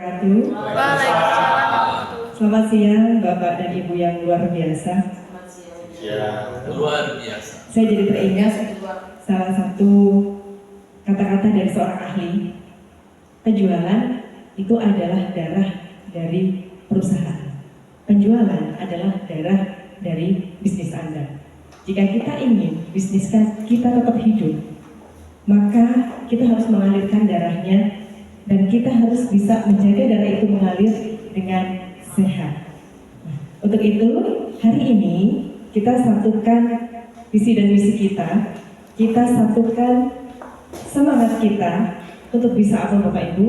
Waalaikumsalam. Selamat siang Bapak dan Ibu yang luar biasa. Ya, luar biasa. Saya jadi teringat salah satu kata-kata dari seorang ahli. Penjualan itu adalah darah dari perusahaan. Penjualan adalah darah dari bisnis Anda. Jika kita ingin bisnis kita tetap hidup, maka kita harus mengalirkan darahnya dan kita harus bisa menjaga darah itu mengalir dengan sehat. Nah, untuk itu hari ini kita satukan visi dan misi kita satukan semangat kita untuk bisa apa Bapak Ibu,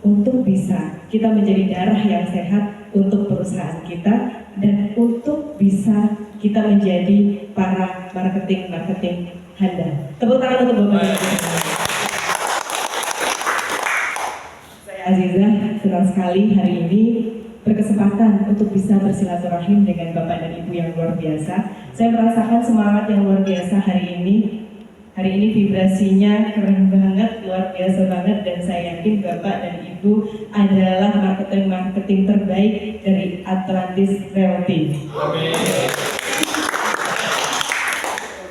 untuk bisa kita menjadi darah yang sehat untuk perusahaan kita dan untuk bisa kita menjadi para marketing handal. Tepuk tangan untuk Bapak Ibu. Aziza, senang sekali hari ini berkesempatan untuk bisa bersilaturahim dengan Bapak dan Ibu yang luar biasa. Saya merasakan semangat yang luar biasa hari ini. Hari ini vibrasinya keren banget, luar biasa banget, dan saya yakin Bapak dan Ibu adalah marketing terbaik dari Atlantis Realty. Amin.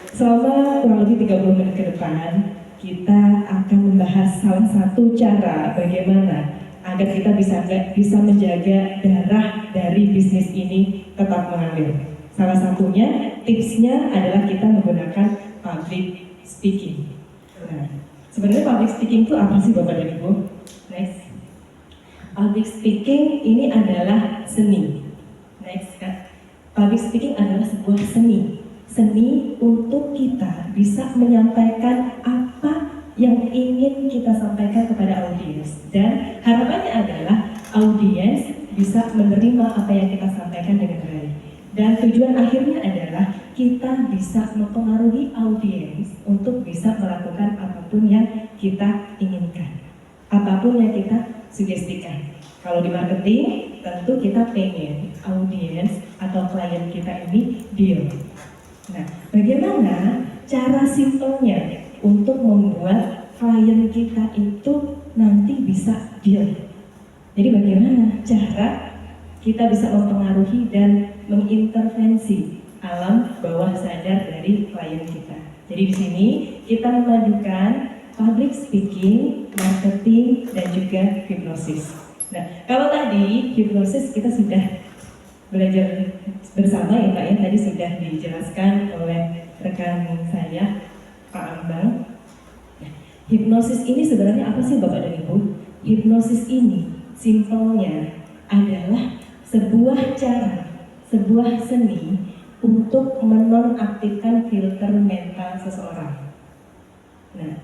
Selama kurang lebih 30 menit ke depan, kita akan membahas salah satu cara bagaimana agar kita bisa menjaga darah dari bisnis ini tetap mengalir. Salah satunya, tipsnya adalah kita menggunakan public speaking. Nah, sebenarnya public speaking itu apa sih Bapak dan Ibu? Next. Public speaking ini adalah seni. Next kan? Public speaking adalah sebuah seni. Seni untuk kita bisa menyampaikan apa yang ingin kita sampaikan kepada audiens, dan harapannya adalah audiens bisa menerima apa yang kita sampaikan dengan baik, dan tujuan akhirnya adalah kita bisa mempengaruhi audiens untuk bisa melakukan apapun yang kita inginkan, apapun yang kita sugestikan. Kalau di marketing tentu kita pengen audiens atau klien kita ini deal. Nah, bagaimana cara simpelnya untuk membuat klien kita itu nanti bisa deal? Jadi bagaimana cara kita bisa mempengaruhi dan mengintervensi alam bawah sadar dari klien kita? Jadi di sini kita memadukan public speaking, marketing, dan juga hipnosis. Nah, kalau tadi hipnosis kita sudah belajar bersama ya Pak ya, tadi sudah dijelaskan oleh rekan saya Pak Ambang. Nah, hipnosis ini sebenarnya apa sih Bapak dan Ibu? Hipnosis ini simpelnya adalah sebuah cara, sebuah seni untuk menonaktifkan filter mental seseorang. Nah,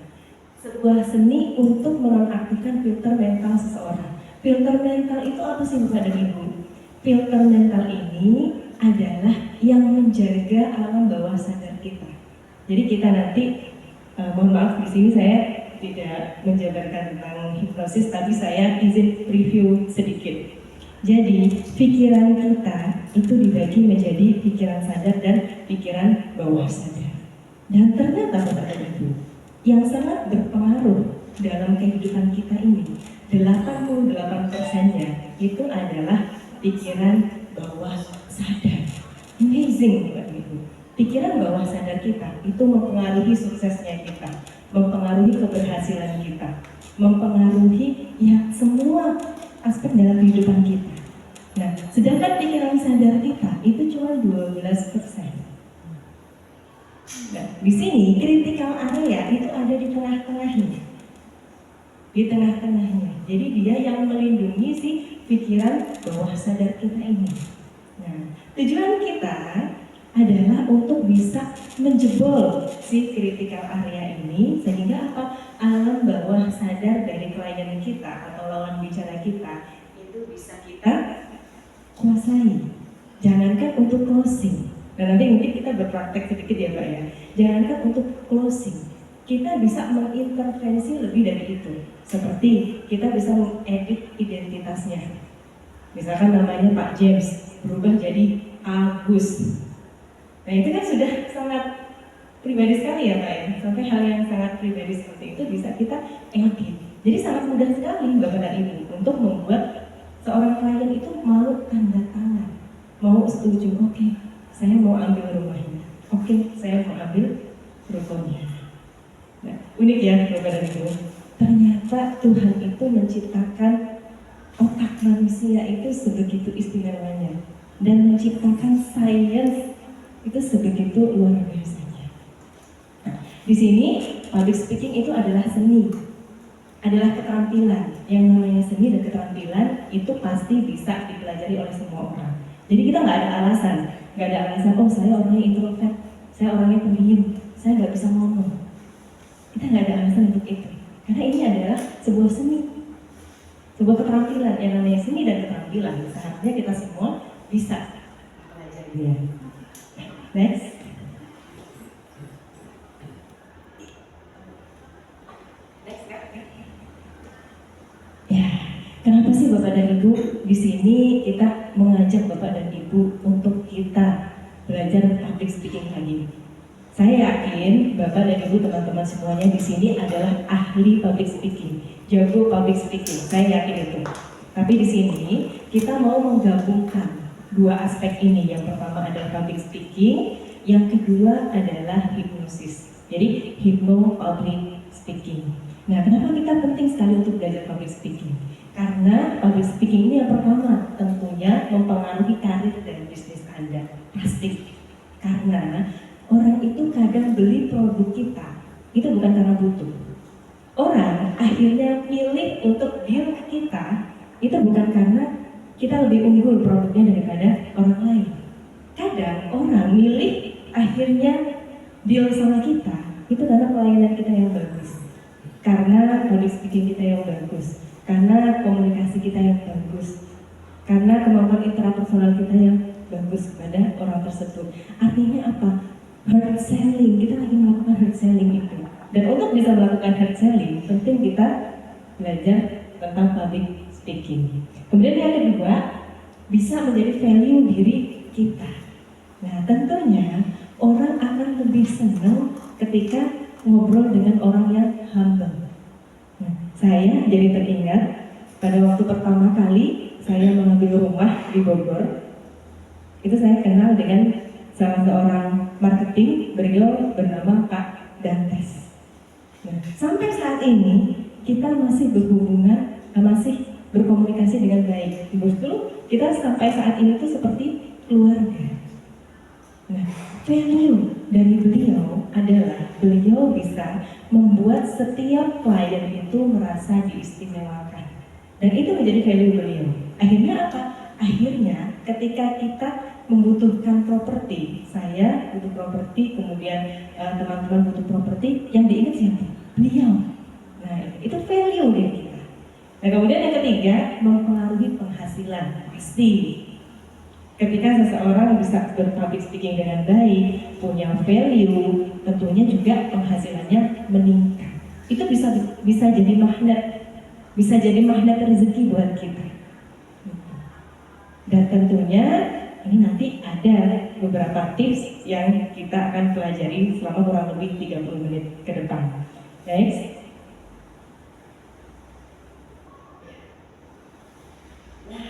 sebuah seni untuk menonaktifkan filter mental seseorang. Filter mental itu apa sih Bapak dan Ibu? Filter mental ini adalah yang menjaga alam bawah sadar kita. Jadi kita nanti, mohon maaf di sini saya tidak menjabarkan tentang hipnosis, tapi saya izin preview sedikit. Jadi pikiran kita itu dibagi menjadi pikiran sadar dan pikiran bawah sadar. Dan ternyata Bapak dan Ibu, yang sangat berpengaruh dalam kehidupan kita ini, 88%-nya itu adalah pikiran bawah sadar. Amazing Bapak Ibu. Pikiran bawah sadar kita itu mempengaruhi suksesnya kita, mempengaruhi keberhasilan kita, mempengaruhi ya semua aspek dalam kehidupan kita. Nah, sedangkan pikiran sadar kita itu cuma 12%. Nah, di sini critical area itu ada di tengah-tengahnya. Di tengah-tengahnya. Jadi dia yang melindungi si pikiran bawah sadar kita ini. Nah, tujuan kita adalah untuk bisa menjebol si critical area ini sehingga apa? Alam bawah sadar dari klien kita atau lawan bicara kita itu bisa kita kuasai. Jangankan untuk closing. Dan nanti mungkin kita berpraktek sedikit ya Pak ya. Jangankan untuk closing, kita bisa mengintervensi lebih dari itu. Seperti kita bisa mengedit identitasnya. Misalkan namanya Pak James berubah jadi Agus. Nah itu kan sudah sangat pribadi sekali ya Pak ya. Sampai hal yang sangat pribadi seperti itu bisa kita edit. Jadi sangat mudah sekali Bapak dan Ibu untuk membuat klien itu mau tanda tangan, mau setuju, oke, saya mau ambil rumahnya, oke, saya mau ambil rukonya. Nah, unik ya Bapak dan Ibu. Ternyata Tuhan itu menciptakan otak manusia itu sebegitu istimewanya, dan menciptakan sains itu sebegitu luar biasanya. Nah, di sini public speaking itu adalah seni, adalah keterampilan. Yang namanya seni dan keterampilan itu pasti bisa dipelajari oleh semua orang. Jadi kita nggak ada alasan, oh saya orangnya introvert, saya orangnya pendiam, saya nggak bisa ngomong. Kita nggak ada alasan untuk itu, karena ini adalah sebuah seni, sebuah keterampilan. Yang namanya seni dan keterampilan seharusnya kita semua bisa pelajarinya. Next. Ya, kenapa sih Bapak dan Ibu di sini kita mengajak Bapak dan Ibu untuk kita belajar public speaking lagi? Saya yakin Bapak dan Ibu teman-teman semuanya di sini adalah ahli public speaking, jago public speaking. Saya yakin itu. Tapi di sini kita mau menggabungkan dua aspek ini. Yang pertama adalah public speaking, yang kedua adalah hipnosis. Jadi hypno public speaking. Nah, kenapa kita penting sekali untuk belajar public speaking? Karena public speaking ini yang pertama tentunya mempengaruhi karir dan bisnis Anda. Pasti. Karena orang itu kadang beli produk kita, itu bukan karena butuh. Orang akhirnya pilih untuk deal ke kita, itu bukan karena kita lebih unggul produknya daripada orang lain. Kadang orang milih akhirnya deal sama kita, itu karena pelayanan kita yang bagus, karena public speaking kita yang bagus, karena komunikasi kita yang bagus, karena kemampuan intrapersonal kita yang bagus kepada orang tersebut. Artinya apa? Hard selling, kita lagi melakukan hard selling itu. Dan untuk bisa melakukan hard selling, penting kita belajar tentang public speaking. Kemudian yang kedua, bisa menjadi value diri kita. Nah, tentunya orang akan lebih senang ketika ngobrol dengan orang yang humble. Nah, saya jadi teringat pada waktu pertama kali saya mengambil rumah di Bogor, itu saya kenal dengan salah seorang marketing, beliau bernama Pak Dantes. Nah, sampai saat ini kita masih berhubungan, masih berkomunikasi dengan baik. Justru kita sampai saat ini tuh seperti keluarga. Nah, value dari beliau adalah beliau bisa membuat setiap klien itu merasa diistimewakan. Dan itu menjadi value beliau. Akhirnya apa? Akhirnya ketika kita membutuhkan properti, saya butuh properti, kemudian teman-teman butuh properti, yang diingat siapa? Beliau. Nah, itu value dari kita. Nah, kemudian yang ketiga, mempengaruhi penghasilan. Pasti ketika seseorang bisa berpublic speaking dengan baik, punya value, tentunya juga penghasilannya meningkat. Itu bisa jadi magnet rezeki buat kita. Dan tentunya ini nanti ada beberapa tips yang kita akan pelajari selama kurang lebih 30 menit ke depan. Next.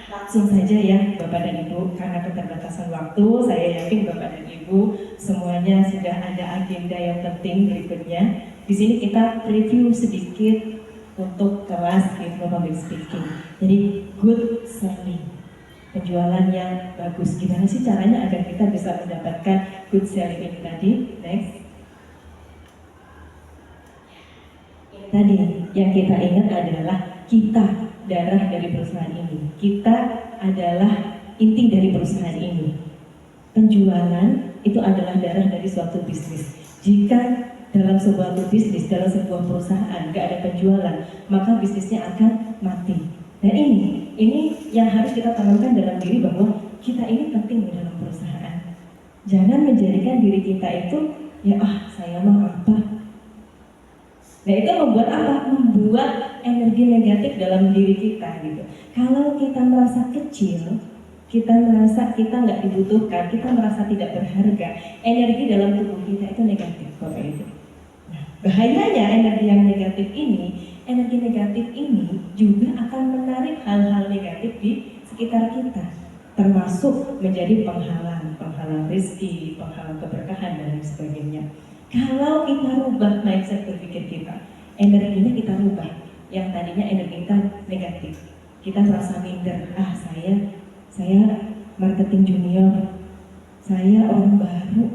Langsung saja ya Bapak dan Ibu, karena keterbatasan waktu, saya yakin Bapak dan Ibu semuanya sudah ada agenda yang penting berikutnya. Di sini kita review sedikit untuk kelas Hypno Public Speaking. Jadi good selling, penjualan yang bagus. Gimana sih caranya agar kita bisa mendapatkan good selling ini tadi? Next. Ini tadi yang kita ingat adalah kita darah dari perusahaan ini. Kita adalah inti dari perusahaan ini. Penjualan itu adalah darah dari suatu bisnis. Jika dalam sebuah bisnis, dalam sebuah perusahaan gak ada penjualan, maka bisnisnya akan mati. Dan ini yang harus kita tanamkan dalam diri, bahwa kita ini penting di dalam perusahaan. Jangan menjadikan diri kita itu, ya saya mah apa. Nah, itu membuat apa? Membuat energi negatif dalam diri kita gitu. Kalau kita merasa kecil, kita merasa kita nggak dibutuhkan, kita merasa tidak berharga, energi dalam tubuh kita itu negatif, Bapak Ibu. Nah, bahayanya energi yang negatif ini juga akan menarik hal-hal negatif di sekitar kita, termasuk menjadi penghalang rezeki, penghalang keberkahan dan lain sebagainya. Kalau kita rubah mindset berpikir kita, energinya kita rubah. Yang tadinya energi kita negatif, kita merasa minder. Saya marketing junior, saya orang baru,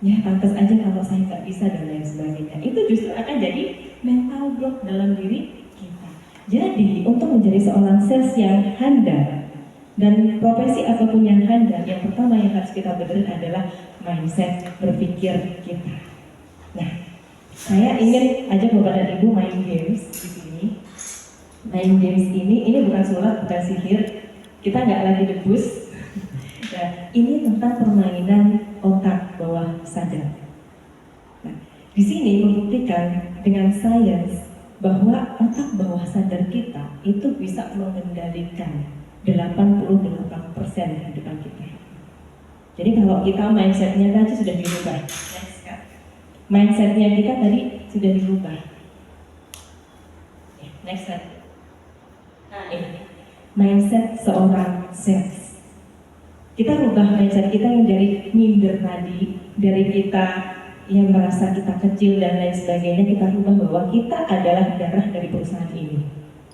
ya pantas aja kalau saya nggak bisa dan lain sebagainya. Itu justru akan jadi mental block dalam diri kita. Jadi untuk menjadi seorang sales yang handal dan profesi apapun yang handal, yang pertama yang harus kita benerin adalah mindset berpikir kita. Nah, saya ingin ajak Bapak dan Ibu main games di sini. Main games ini bukan sulap, bukan sihir. Kita nggak lagi debus. Nah, ini tentang permainan otak bawah sadar. Nah, di sini membuktikan dengan sains bahwa otak bawah sadar kita itu bisa mengendalikan 88% kehidupan kita. Jadi kalau kita mindsetnya tadi sudah dirubah, mindsetnya kita tadi sudah dirubah. Next slide. Nah, ini mindset seorang sales. Kita rubah mindset kita yang dari minder tadi, dari kita yang merasa kita kecil dan lain sebagainya, kita rubah bahwa kita adalah darah dari perusahaan ini.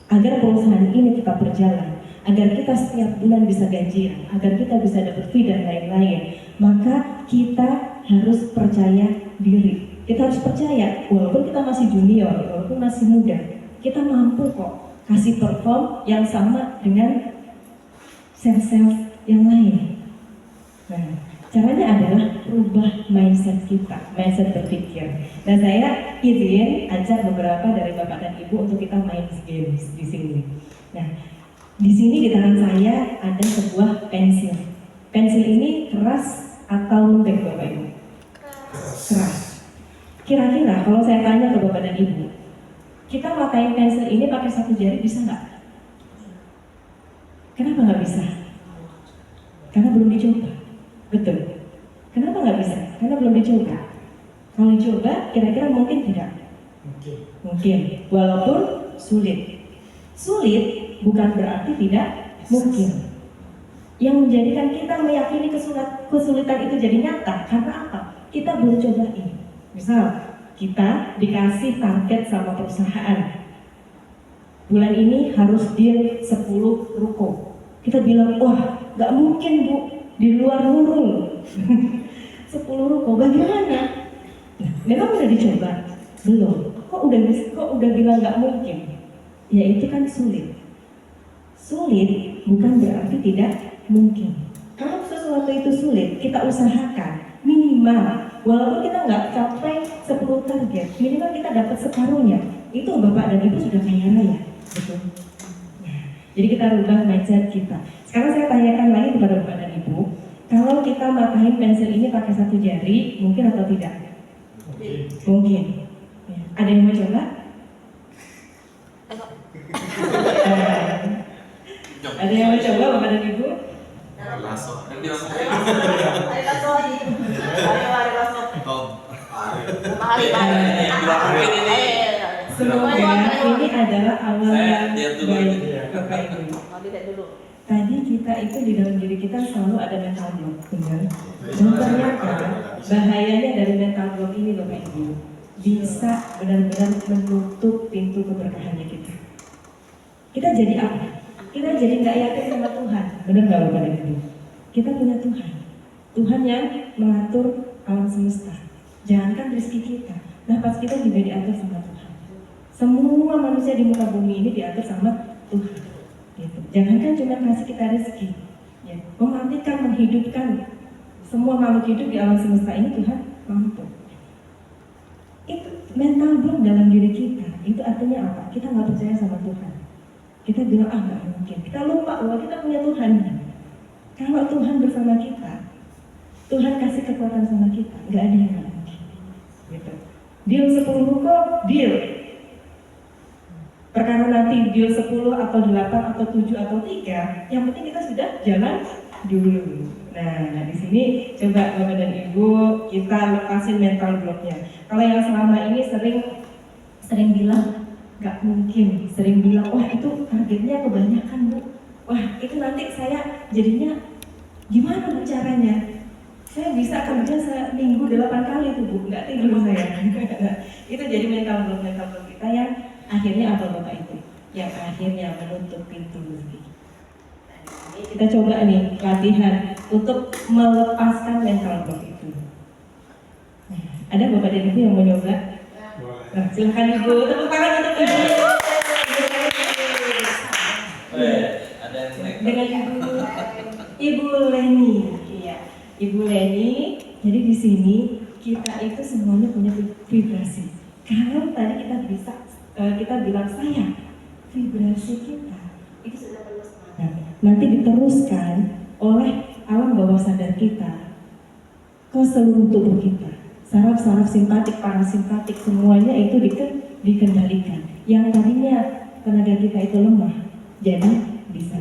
Agar perusahaan ini tetap berjalan, agar kita setiap bulan bisa gajian, agar kita bisa dapat fee dan lain-lain, maka kita harus percaya diri. Kita harus percaya, walaupun kita masih junior, walaupun masih muda, kita mampu kok kasih perform yang sama dengan sales-sales yang lain. Nah, caranya adalah rubah mindset kita, mindset berpikir. Dan saya izin ajak beberapa dari Bapak dan Ibu untuk kita main games di sini. Nah, di sini di tangan saya ada sebuah pensil. Pensil ini keras atau lembek Bapak Ibu? Keras. Kira-kira kalau saya tanya ke Bapak dan Ibu, kita matahin pensil ini pakai satu jari bisa nggak? Kenapa nggak bisa? Karena belum dicoba. Betul. Kenapa nggak bisa? Karena belum dicoba. Kalau dicoba, kira-kira mungkin tidak? Mungkin. Walaupun sulit. Sulit bukan berarti tidak mungkin. Yang menjadikan kita meyakini kesulitan itu jadi nyata karena apa? Kita belum cobain. Misal, kita dikasih target sama perusahaan. Bulan ini harus deal 10 ruko. Kita bilang, wah nggak mungkin Bu, di luar nurul 10 ruko, bagaimana? Nah, memang udah dicoba? Belum. Kok udah bilang nggak mungkin? Ya itu kan sulit. Sulit bukan berarti tidak mungkin. Kalau sesuatu itu sulit, kita usahakan minimal, walaupun kita nggak capai 10 target, minimal kita dapat separuhnya. Itu Bapak dan Ibu sudah kaya raya, betul? Nah, jadi kita rubah mindset kita. Sekarang saya tanyakan lagi kepada Bapak dan Ibu, kalau kita matahin pensil ini pakai satu jari, mungkin atau tidak? Mungkin. Ya. Ada yang mau coba? Ada yang mau coba Bapak dan Ibu? Semoga ini adalah awal yang baik Bapak Ibu. Tadi kita itu di dalam diri kita selalu ada mental block, benar? Dan ternyata bahayanya dari mental block ini Bapak Ibu bisa benar-benar menutup pintu keberkahannya kita. Kita jadi apa? Kita jadi nggak yakin sama Tuhan, benar nggak Bapak dan Ibu? Kita punya Tuhan, Tuhan yang mengatur alam semesta. Jangankan rezeki kita, nafas kita juga diatur sama Tuhan. Semua manusia di muka bumi ini diatur sama Tuhan. Gitu. Jangankan cuma kasih kita rezeki, ya, mematikan, menghidupkan semua makhluk hidup di alam semesta ini Tuhan mampu. Itu mental block dalam diri kita. Itu artinya apa? Kita nggak percaya sama Tuhan. Kita bilang nggak mungkin. Kita lupa bahwa kita punya Tuhan. Kalau Tuhan bersama kita, Tuhan kasih kekuatan sama kita, nggak ada yang nggak mungkin. Gitu. Deal 10 ruko, deal. Perkara nanti deal 10 atau 8 atau 7 atau 3, yang penting kita sudah jalan dulu. Nah, di sini coba Bapak dan Ibu kita lepasin mental blocknya. Kalau yang selama ini sering bilang nggak mungkin, sering bilang wah itu targetnya kebanyakan Bu, wah itu nanti saya jadinya gimana Bu caranya? Saya bisa kerja seminggu 8 kali tuh Bu, nggak tidur saya. Itu jadi mental block kita yang akhirnya apa Bapak Ibu? Yang akhirnya menutup pintu rezeki. Ini kita coba nih latihan untuk melepaskan mental block itu. Nah, ada Bapak dan Ibu yang mau nyoba? Nah, silakan Ibu, tepuk tangan untuk Ibu. Ada yang naik. Dengan Ibu Leni, iya. Ibu Leni, jadi di sini kita itu semuanya punya vibrasi. Kalau tadi kita bilang saya, vibrasi kita itu sudah terus nanti diteruskan oleh alam bawah sadar kita ke seluruh tubuh kita. Saraf-saraf simpatik, parasimpatik, semuanya itu dikendalikan. Yang tadinya tenaga kita itu lemah, jadi bisa.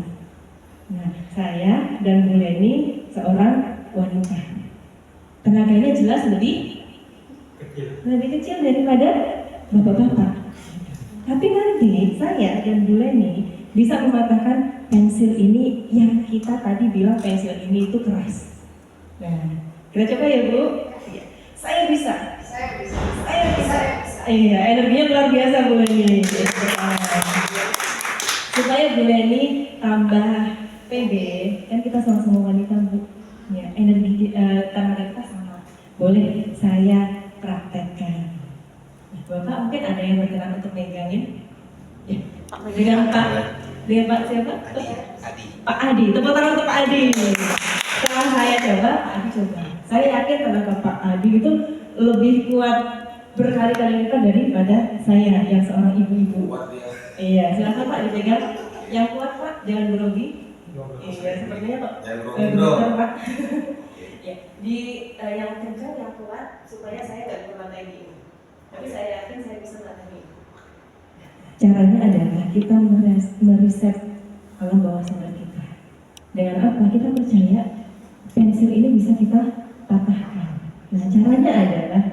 Nah, saya dan Bu Leni seorang wanita. Tenaganya jelas lebih kecil daripada bapak-bapak. Tapi nanti saya dan Bu Leni bisa mengatakan pensil ini yang kita tadi bilang pensil ini itu keras. Nah, kita coba ya Bu. Saya bisa. Iya, energinya luar biasa Bu Leni. Supaya Bu Leni tambah PB, kan kita sama-sama wanita Bu. Ya, energi tenaga kita sama. Boleh saya praktekkan. Nah, Bapak mungkin ada yang berkenan untuk megangin? Ya. Dengan Pak siapa? Adi. Pak Adi. Tepuk tangan untuk Pak Adi. Setelah saya coba, Pak Adi coba. Saya yakin tenaga Pak Adi itu lebih kuat berkali-kali lipat daripada saya yang seorang ibu-ibu. Iya, silakan Pak dipegang. Yang kuat Pak, jangan grogi. Iya, sepertinya Pak. Jangan Pak. Ya, yang kencang, yang kuat supaya saya nggak berlantai ini. Tapi saya yakin saya bisa menangani. Caranya adalah kita mereset alam bawah sadar kita. Dengan apa? Kita percaya pensil ini bisa kita patahkan. Nah, caranya adalah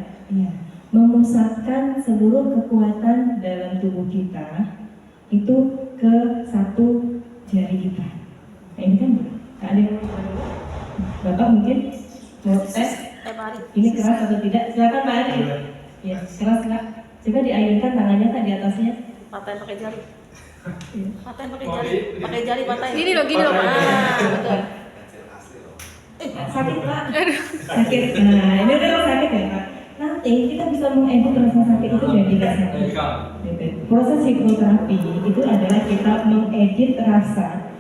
memusatkan seluruh kekuatan dalam tubuh kita itu ke satu jari kita. Nah, ini kan ada yang mau coba? Bapak mungkin mau tes ini keras atau tidak? Silakan Pak Adi. Ya, keras nggak? Coba diayunkan tangannya Kak di atasnya. Patahin pakai jari. Iya. Patahin pakai jari, patahin. Gini loh. Betul. Sakit Pak? Sakit. Nah, ini udah sakit ya Pak. Nanti kita bisa mengedit rasa sakit itu jadi nggak sakit. Proses hipnoterapi itu adalah kita mengedit rasa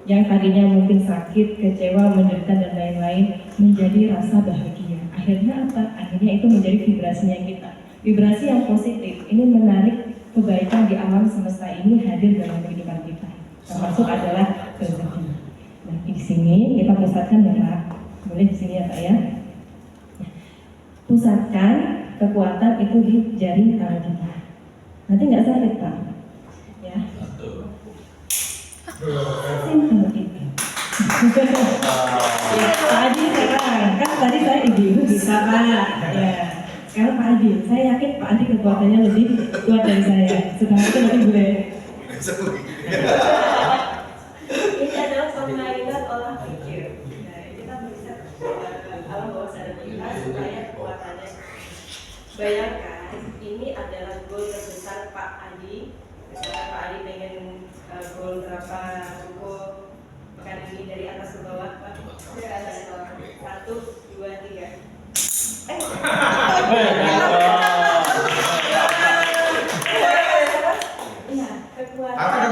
yang tadinya mungkin sakit, kecewa, menderita dan lain-lain menjadi rasa bahagia. Akhirnya apa? Akhirnya itu menjadi vibrasinya kita. Vibrasi yang positif ini menarik kebaikan di alam semesta ini hadir dalam kehidupan kita. Termasuk adalah rezeki. Nah, di sini kita pusatkan ya Pak. Boleh di sini ya Pak ya. Pusatkan kekuatan itu di jari tangan kita. Nanti nggak sakit Pak. Ya. Simpel itu. Ya, Pak Adi sekarang kan tadi saya ibu bisa Pak. Ya. Sekarang Pak Adi, saya yakin Pak Adi kekuatannya lebih kuat dari saya. Setelah itu nanti boleh. Ini adalah permainan olah pikir. Nah, kita bisa alam bawah sadar kita supaya kekuatannya. Bayangkan ini adalah goal terbesar Pak Adi. Misalnya Pak Adi pengen goal berapa buku pekan ini dari atas ke bawah Pak? Dari atas ke bawah. 1, 2, 3. Iya, kekuatan.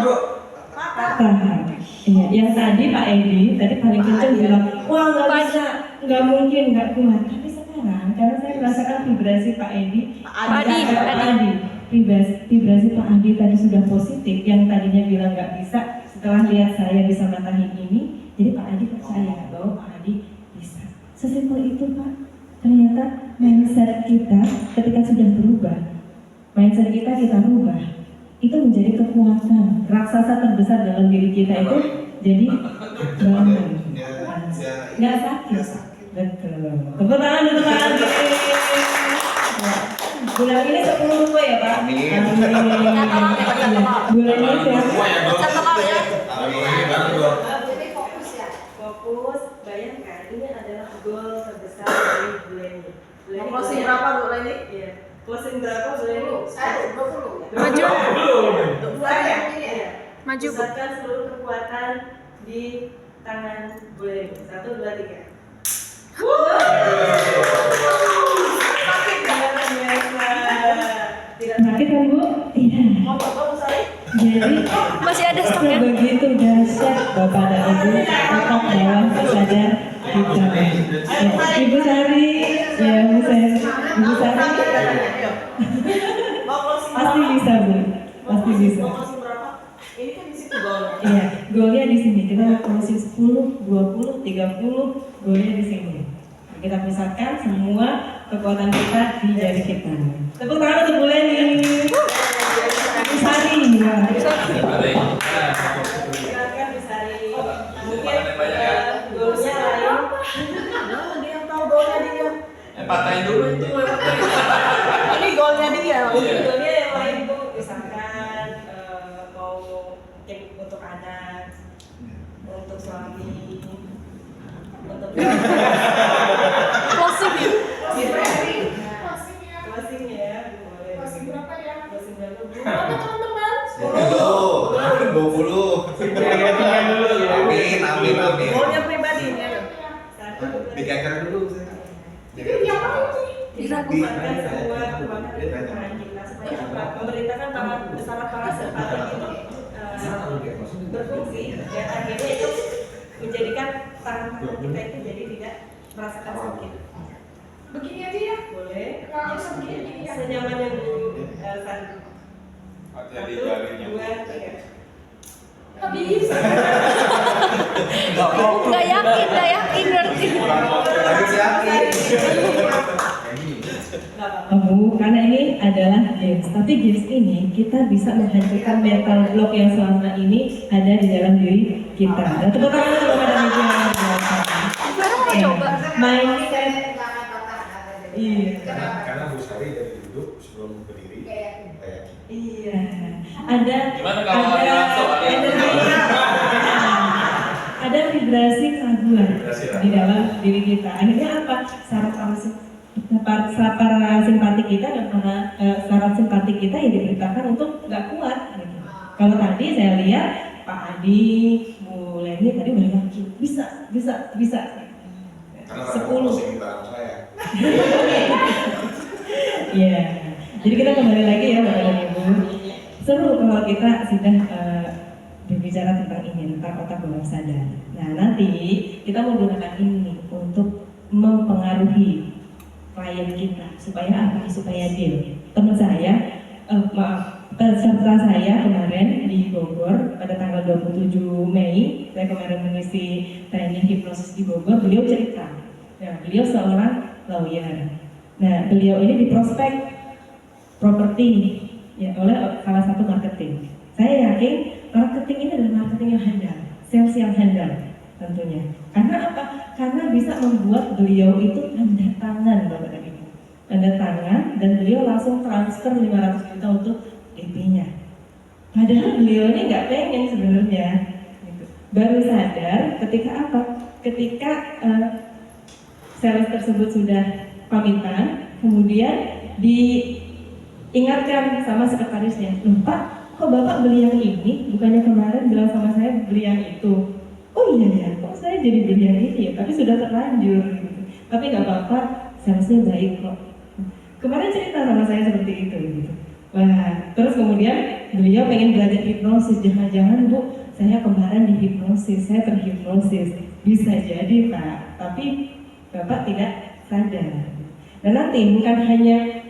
Iya, yang tadi Pak Edi tadi paling kenceng bilang, wah nggak bisa, nggak mungkin, nggak kuat. Tapi sekarang karena saya merasakan vibrasi Pak Edi, vibrasi Pak Adi tadi sudah positif. Yang tadinya bilang nggak bisa, setelah lihat saya bisa matahin ini, jadi Pak Adi percaya bahwa Pak Adi bisa. Sesimpel itu Pak. Ternyata mindset kita ketika sudah berubah, mindset kita rubah, itu menjadi kekuatan. Raksasa terbesar dalam diri kita itu jadi bangun, nggak sakit. Betul. Tepuk tangan untuk Pak Adi. Bulan ini 10 rupiah ya Pak. Bulan ini siapa? Satu kali ya. berapa? Boleh lu? 20. Maju. Dua ya? Maju, Bu. Pusatkan seluruh kekuatan di tangan boleh. 1, 2, 3. Tidak Sakit kan Bu? Iya. mau coba Bu Sari? Jadi Masih ada stoknya. begitu dahsyat Bapak dan Ibu otak bawah sadar kita. Ya, Ibu Sari, ya Bu Sari, Ibu Sari Mau closing pasti berapa? bisa Bu, pasti bisa. Mau closing berapa? Ini kan di situ golnya. Iya, golnya di sini. Kita closing 10, 20, 30, golnya di sini. Kita pusatkan semua kekuatan kita di jari kita. Tepuk tangan untuk Bu Leni. Bu Sari, ya. Balik. Nah, Silakan Bu Sari. Mungkin Tempatnya banyak ya. golnya lain. Nah, dia yang tahu golnya dia. Patahin dulu itu. Ini golnya dia. Iya. Golnya yang lain Bu. Misalkan mau cek untuk anak, untuk suami, untuk Closing ya. closing ya. Boleh. Closing berapa ya? Closing berapa Bu? Berapa teman-teman? 20. Amin, amin, amin. Golnya pribadi ya. 1, 2, 3. Dikekang dulu. Itu yang mana sih? Diragukan semua kekuatan kita supaya apa? Memerintahkan para serta itu berfungsi dan akhirnya itu menjadikan tangan kita itu jadi tidak merasakan sakit. Begini aja ya. Boleh? Nggak usah begini ya. Senyaman yang Sari. Hati-hati 1, jarinya. 2, 3. Nggak bisa. Nggak yakin berarti. Harus yakin. Karena ini adalah games, tapi games ini kita bisa menghancurkan mental block yang selama ini ada di dalam diri kita. Dan tepuk tangan untuk Madam Ibu yang luar biasa. Baru mau coba. Mindset, iya, Karena Bu Sari dari duduk sebelum berdiri kayak iya. Ada, Gimana kalau ada langsung, ada yang ada vibrasi keraguan Vibrasi di dalam diri kita. Akhirnya apa? Saraf simpatik kita dan saraf simpatik kita yang diberitakan untuk nggak kuat. Gitu. Kalau tadi saya lihat Pak Adi, Bu Leni tadi udah yakin bisa. karena 10. posisi barang saya. Iya. Jadi kita kembali lagi ya Bapak dan Ibu. Seru kalau kita sudah berbicara tentang ini, tentang otak bawah sadar. Nah nanti kita menggunakan ini untuk mempengaruhi klien kita supaya apa? Supaya deal. Teman saya, peserta saya kemarin di Bogor pada tanggal 27 Mei, saya kemarin mengisi training hipnosis di Bogor. Beliau cerita, ya, beliau seorang lawyer. Nah, beliau ini diprospek properti ya oleh salah satu marketing. Saya yakin marketing ini adalah marketing yang handal, sales yang handal tentunya. Karena apa? Karena bisa membuat beliau itu tanda tangan, Bapak dan Ibu. Tanda tangan dan beliau langsung transfer 500 juta untuk DP-nya. Padahal beliau ini nggak pengen sebenarnya. Gitu. Baru sadar ketika apa? Ketika sales tersebut sudah pamitan, kemudian diingatkan sama sekretarisnya, "Loh Pak, kok Bapak beli yang ini? Bukannya kemarin bilang sama saya beli yang itu." "Oh iya ya, kok saya jadi beli yang ini ya? Tapi sudah terlanjur." Gitu. "Tapi nggak apa-apa, salesnya baik kok." Kemarin cerita sama saya seperti itu. Gitu. Wah, terus kemudian beliau pengen belajar hipnosis. "Jangan-jangan Bu, saya kemarin dihipnosis, saya terhipnosis." Bisa jadi Pak, tapi Bapak tidak sadar. Dan nanti bukan hanya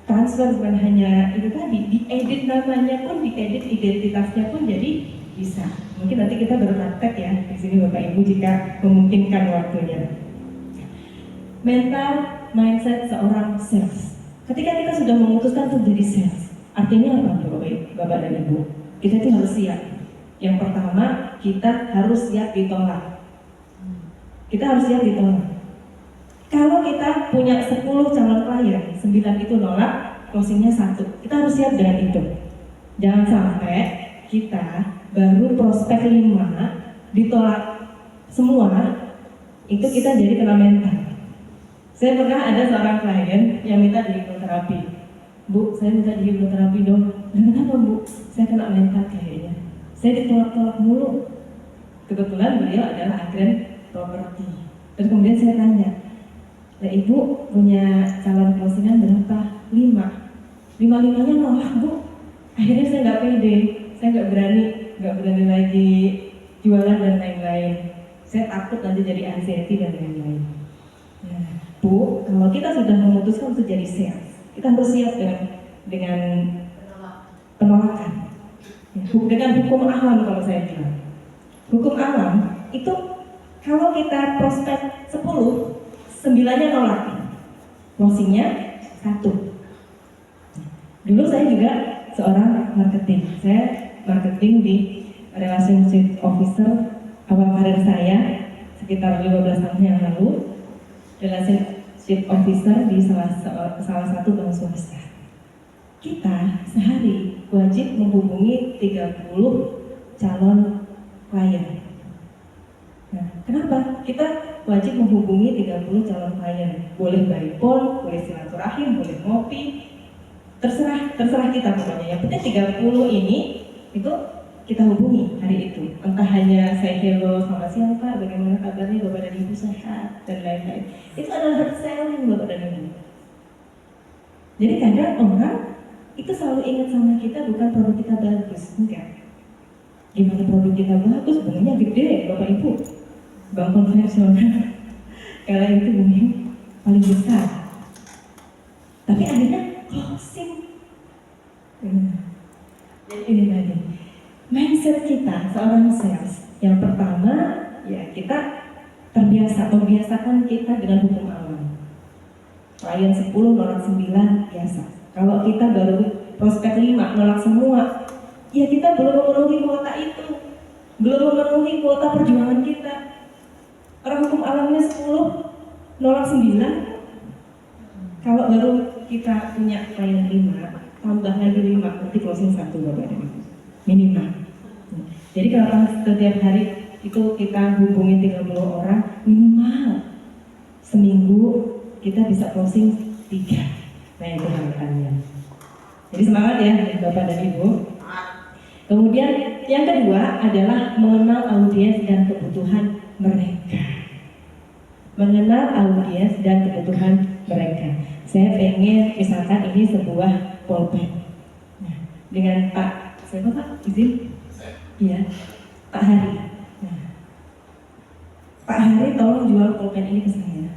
transfer, bukan hanya itu tadi, diedit namanya pun, diedit identitasnya pun jadi bisa. Mungkin nanti kita berpraktek ya di sini Bapak Ibu jika memungkinkan waktunya. Mental mindset seorang sales. Ketika kita sudah memutuskan untuk jadi sales, artinya apa Bapak dan Ibu? Kita itu harus siap. Yang pertama, kita harus siap ditolak. Kita harus siap ditolak. Kalau kita punya 10 calon klien, 9 itu nolak, closingnya 1. Kita harus siap dengan itu. Jangan sampai kita baru prospek 5 ditolak semua, itu kita jadi kena mental. Saya pernah ada seorang klien yang minta dihipnoterapi. Bu, saya minta dihipnoterapi dong. Dan kenapa Bu? Saya kena mental kayaknya. Saya ditolak-tolak mulu. Kebetulan beliau adalah agen properti. Terus kemudian saya tanya, nah Ibu punya calon closingan berapa? 5. 5-5-nya nolak Bu. Akhirnya saya nggak pede, saya nggak berani lagi jualan dan lain-lain. Saya takut nanti jadi anxiety dan lain-lain. Nah, Bu, kalau kita sudah memutuskan untuk jadi sales, kita harus siap dengan penolakan. Ya, dengan hukum alam kalau saya bilang. Hukum alam itu kalau kita prospek 10, 9-nya nolak, closingnya 1. Dulu saya juga seorang marketing. Saya marketing di relationship officer awal karir saya sekitar 15 tahun yang lalu. Relationship officer di salah satu bank swasta. Kita sehari wajib menghubungi 30 calon klien. Nah, kenapa? Kita wajib menghubungi 30 calon klien. Boleh by phone, boleh silaturahim, boleh ngopi. Terserah kita pokoknya. Yang penting 30 ini itu kita hubungi hari itu. Entah hanya saya hello, selamat siang Pak, bagaimana kabarnya Bapak dan Ibu sehat dan lain-lain. Itu adalah hard selling Bapak dan Ibu. Jadi kadang orang itu selalu ingat sama kita bukan produk kita bagus, enggak. Gimana produk kita bagus, bunganya gede Bapak Ibu. Bank konvensional kalau itu bunganya paling besar. Tapi akhirnya closing. Jadi ini tadi mindset kita seorang sales. Yang pertama ya kita membiasakan kita dengan hukum alam. Klien 10 nolak 9 biasa. Kalau kita baru prospek 5 nolak semua, ya kita belum memenuhi kuota itu, belum memenuhi kuota perjuangan kita. Orang hukum alamnya 10 nolak 9. Kalau baru kita punya klien 5, tambah lagi 5, berarti closing 1 Bapak dan Ibu. Minimal. Jadi kalau setiap hari itu kita hubungi 30 orang, minimal seminggu kita bisa closing 3. Nah itu harapannya. Jadi semangat ya Bapak dan Ibu. Kemudian yang kedua adalah mengenal audiens dan kebutuhan mereka. Mengenal audiens dan kebutuhan mereka. Saya pengen misalkan ini sebuah pulpen. Nah, dengan Pak, siapa Pak? Izin? Iya, Pak Hari. Nah, Pak Hari tolong jual pulpen ini ke saya.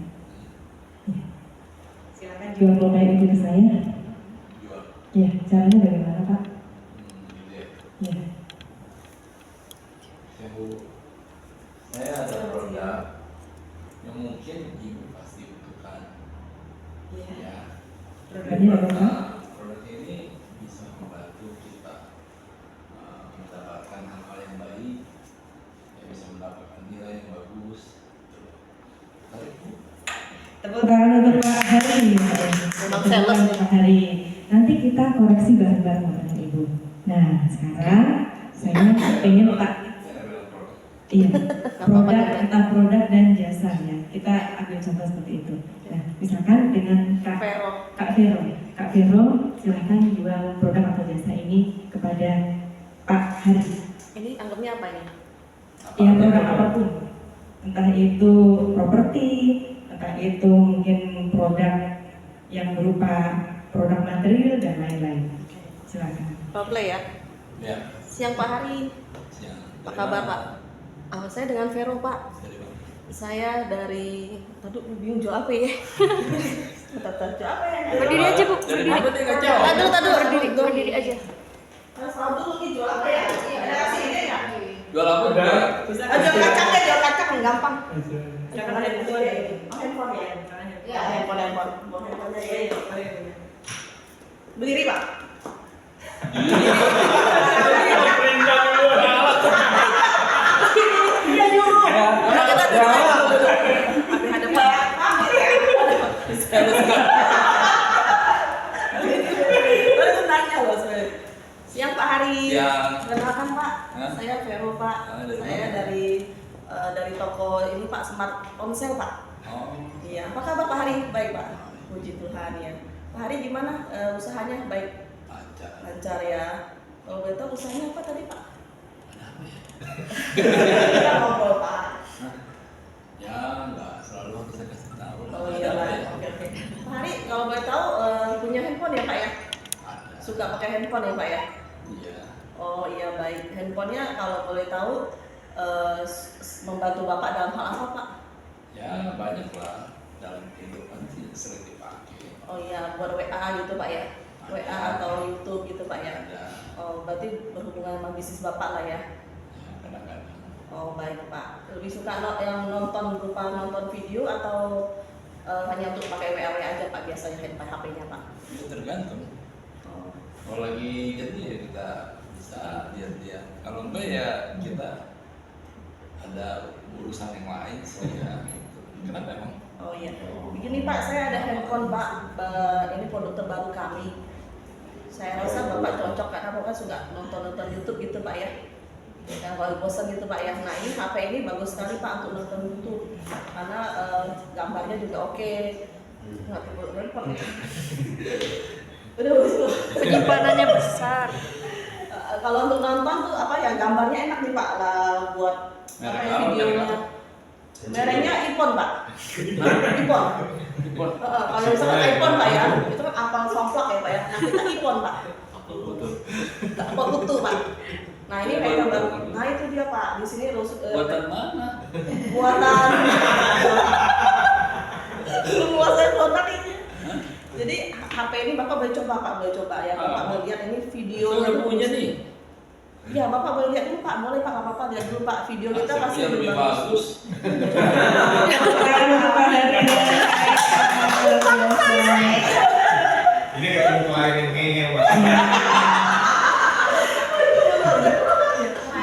Ya. Silakan jual pulpen itu ke saya. Iya, caranya bagaimana Pak? Iya. Saya ada produk yang mungkin ibu pasti butuhkan. Ya. Produknya apa Pak? Produk ini bisa membantu kita mendapatkan hal-hal yang baik, ya bisa mendapatkan nilai yang bagus. Tepuk tangan untuk Pak Hari. Pak Hari. Nanti kita koreksi bareng-bareng Bapak Ibu. Nah sekarang saya pengen Pak. Iya, entah produk dan jasanya. Kita ambil contoh seperti itu. Nah, misalkan dengan Kak Vero, silahkan jual produk atau jasa ini kepada Pak Hari. Ini anggapnya apa ini? Ya produk apapun, entah itu properti, entah itu mungkin produk yang berupa produk material dan lain-lain. Silakan. Pak Play ya? Ya. Siang Pak Hari. Siang. Apa kabar Pak? Saya dengan Vero Pak. Saya dari, tadi bingung jual apa ya? Jual apa ya? Berdiri aja Bu. Berdiri. Berdiri aja. Kalau dulu jual apa ya? Ada sini ya? Jual apa? Jual kacang kan gampang. Jangan ada handphone ya. Handphone ya. Ya, handphone. Berdiri Pak. Siang Pak Hari. Kenalkan Pak, saya Vero Pak. Saya dari toko ini Pak, Smart Ponsel Pak. Oh. Iya. Iya, apa kabar Pak Hari? Baik Pak, puji Tuhan ya. Pak Hari gimana usahanya? Baik, lancar ya. Kalau boleh tahu usahanya apa tadi Pak? Kita ngobrol Pak. Ya nggak selalu harus saya kasih tahu. Oh iya Pak, oke. Pak Hari kalau boleh tahu punya handphone ya Pak ya? Ada. Suka pakai handphone ya Pak ya? Iya. Oh iya baik. Handphonenya kalau boleh tahu membantu Bapak dalam hal apa Pak? Ya banyak lah dalam kehidupan sih sering dipakai. Oh iya buat WA gitu Pak ya? WA atau YouTube gitu Pak ya? Ada. Oh berarti berhubungan sama bisnis Bapak lah ya? Ya kadang-kadang. Oh baik Pak. Lebih suka yang nonton berupa nonton video atau hanya untuk pakai WA aja Pak biasanya handphone HP-nya Pak? Itu tergantung. Oh. Kalau lagi jadi ya kita bisa lihat-lihat. Kalau enggak ya kita ada urusan yang lain soalnya gitu. Kenapa emang? Oh iya. Begini Pak, saya ada handphone Pak. Ini produk terbaru kami. Saya rasa Bapak cocok karena Bapak suka nonton YouTube gitu Pak ya. Dan kalau bosan gitu Pak ya. Nah ini HP ini bagus sekali Pak untuk nonton YouTube. Karena gambarnya juga oke. Nggak perlu repot ya. Udah bagus. Penyimpanannya besar. Kalau untuk nonton tuh apa ya gambarnya enak nih Pak lah buat apa ya videonya. Mereknya iPhone Pak. iPhone. Kalau misalkan iPhone Pak ya, itu kan apel somplak ya Pak ya. Nah kita iPhone Pak. Apel utuh Pak. Nah ini mereka baru. Nah itu dia Pak. Di sini Buatan mana? buatan. Belum menguasai produk ini. Jadi HP ini Bapak boleh coba Pak, boleh coba ya. Bapak boleh lihat ini video. Saya udah punya nih. Ya Bapak boleh lihat dulu Pak, boleh Pak, nggak apa-apa lihat dulu Pak video kita pasti yang lebih bagus. Ini ketemu klien yang ngeyel Mas.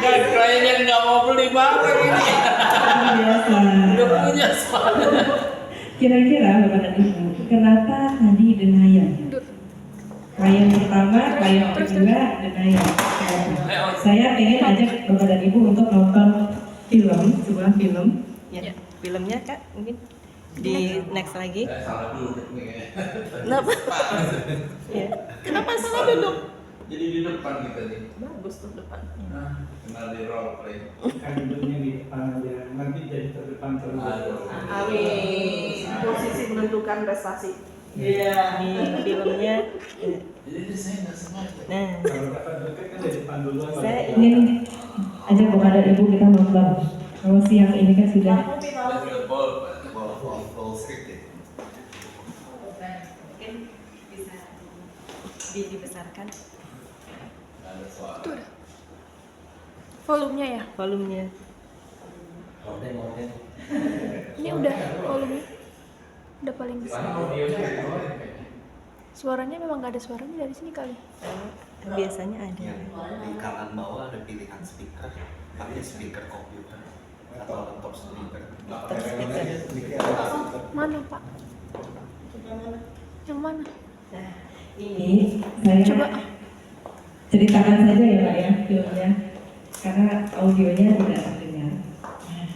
Dan klien yang nggak mau beli barang ini. Biasa. Udah punya soalnya. Kira-kira Bapak dan Ibu, kenapa tadi denial? Klien pertama, klien kedua, denial. Saya pengen ajak Bapak dan Ibu untuk nonton film, sebuah film. Ya, filmnya Kak, mungkin di next lagi. Saya salah duduk nih. Kenapa? Ya. Kenapa salah duduk? Jadi di depan kita nih. Bagus tuh depan. Nah, kenal di role play. Kan duduknya di depan aja, nanti jadi terdepan terus. Amin. Posisi menentukan prestasi. Iya, di filmnya. Jadi saya nggak sengaja. Nah, Kalau dapat deket kan di depan dulu. saya ingin ajak Bapak dan Ibu kita nonton. Kalau siang ini kan sudah. Ball stick ya. Mungkin bisa dibesarkan Nggak ada suara. Tuh udah. Volumenya ya. volumenya. Ini udah volumenya. Udah paling besar. Suaranya memang nggak ada suaranya dari sini kali. Biasanya ada. Di kanan bawah ada pilihan speaker, pakai speaker komputer atau laptop speaker. Mana Pak? Yang mana? Nah, ini saya Coba. ceritakan saja ya Pak ya filmnya, karena audionya tidak terdengar. Nah,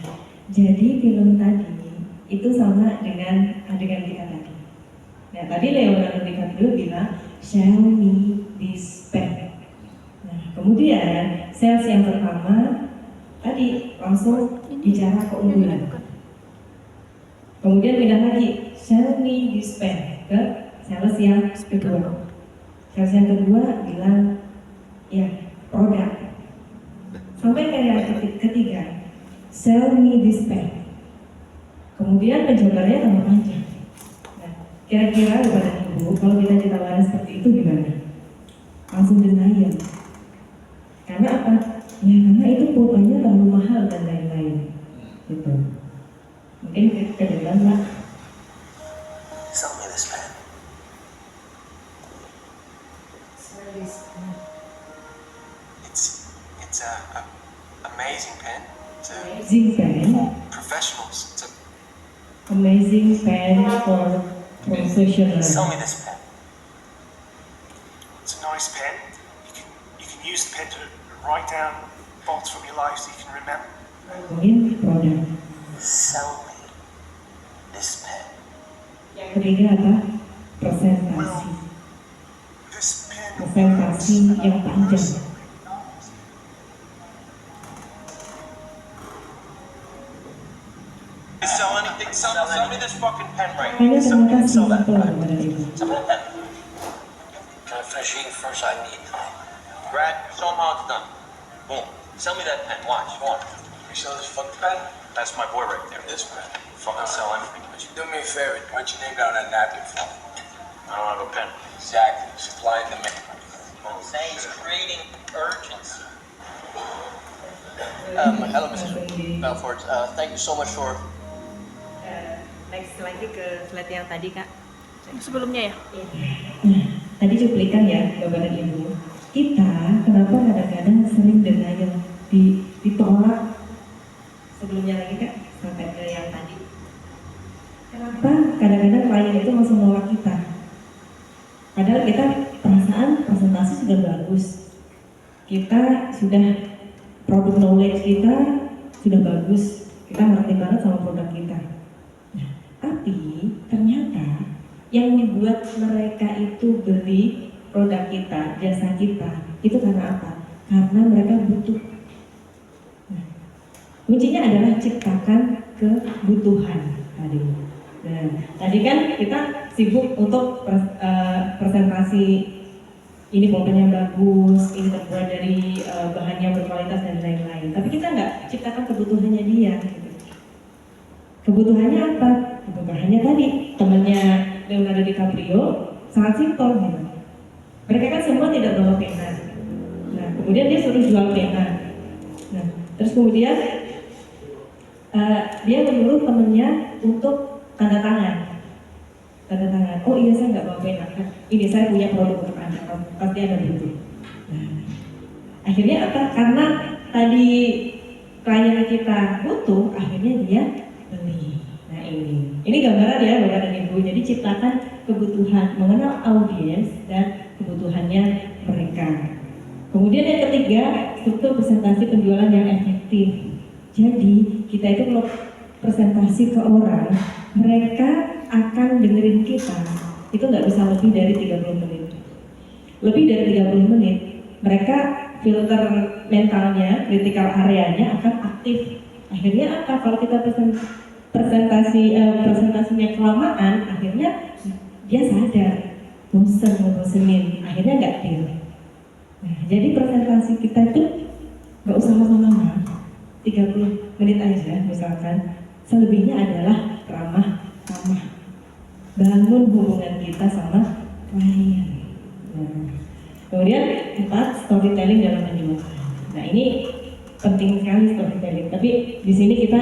jadi film tadi itu sama dengan adegan kita tadi. Nah tadi Leonardo DiCaprio bilang show me this pen. Nah kemudian sales yang pertama tadi langsung bicara keunggulan. Kemudian pindah lagi show me this pen ke sales yang kedua. Sales yang kedua bilang ya produk. Sampai ke yang ketiga sell me this pen. Kemudian penjabarannya tambah panjang. Nah, kira-kira Bapak dan Ibu, kalau kita ditawarin seperti itu gimana? Langsung denial. Karena apa? Ya karena itu pulpanya terlalu mahal dan lain-lain. Gitu. Mungkin ke depan Pak. Sell me this pen. It's a amazing pen. It's a Amazing pen. professionals. It's a, Amazing pen for professionals. sell me this pen. It's a nice pen. You can use the pen to write down thoughts from your life so you can remember. Mungkin produk. Sell me this pen. ketiga apa? Presentasi. Presentasi yang panjang. Hanya ternyata simpel kepada ibu. Can I finish eating first? I need. Brad, show him how it's done. Boom. Sell me that pen. Watch. Go on. You sell this fucking pen? That's my boy right there. This pen. Fucking sell anything. But you do me a favor. Write your name down on that napkin for me. I don't have a pen. Exactly. Supply it to me. Say he's creating urgency. Hello, Mr. Belfort. Thank you so much for. Next lagi ke slide yang tadi Kak. Sebelumnya ya? Nah, tadi cuplikan ya Bapak dan Ibu. Kita kenapa kadang-kadang sering denial, ditolak. Sebelumnya lagi Kak, sampai ke yang tadi. Kenapa kadang-kadang klien itu langsung nolak kita? Padahal kita presentasi sudah bagus. Kita sudah produk knowledge kita sudah bagus. Kita ngerti banget sama produk kita. Nah, tapi ternyata yang membuat mereka itu beli produk kita, jasa kita, itu karena apa? Karena mereka butuh. Nah, kuncinya adalah ciptakan kebutuhan tadi. Nah, tadi kan kita sibuk untuk presentasi ini pulpennya bagus, ini terbuat dari bahan yang berkualitas dan lain-lain. Tapi kita nggak ciptakan kebutuhannya dia. Gitu. Kebutuhannya apa? Kebutuhannya tadi temannya Leonardo DiCaprio sangat simpel gitu. Mereka kan semua tidak bawa pena. Nah, kemudian dia suruh jual pena. Nah, terus kemudian dia menyuruh temennya untuk tanda tangan. Tanda tangan. Oh iya saya nggak bawa pena. Ini saya punya produk untuk Anda. Pasti Anda butuh. Nah, akhirnya apa? Karena tadi klien kita butuh, akhirnya dia beli. Nah ini gambaran ya Bapak dan Ibu. Jadi ciptakan kebutuhan, mengenal audiens dan kebutuhannya mereka. Kemudian yang ketiga, struktur presentasi penjualan yang efektif. Jadi kita itu kalau presentasi ke orang, mereka akan dengerin kita itu nggak bisa lebih dari 30 menit. Lebih dari 30 menit, mereka filter mentalnya, critical areanya akan aktif. Akhirnya apa? Kalau kita presentasinya kelamaan, akhirnya dia sadar, bosenin, akhirnya nggak deal. Nah, jadi presentasi kita itu nggak usah lama-lama, 30 menit aja misalkan. Selebihnya adalah ramah-ramah, bangun hubungan kita sama klien. Nah, kemudian 4, storytelling dalam penjualan. Nah ini penting sekali storytelling. Tapi di sini kita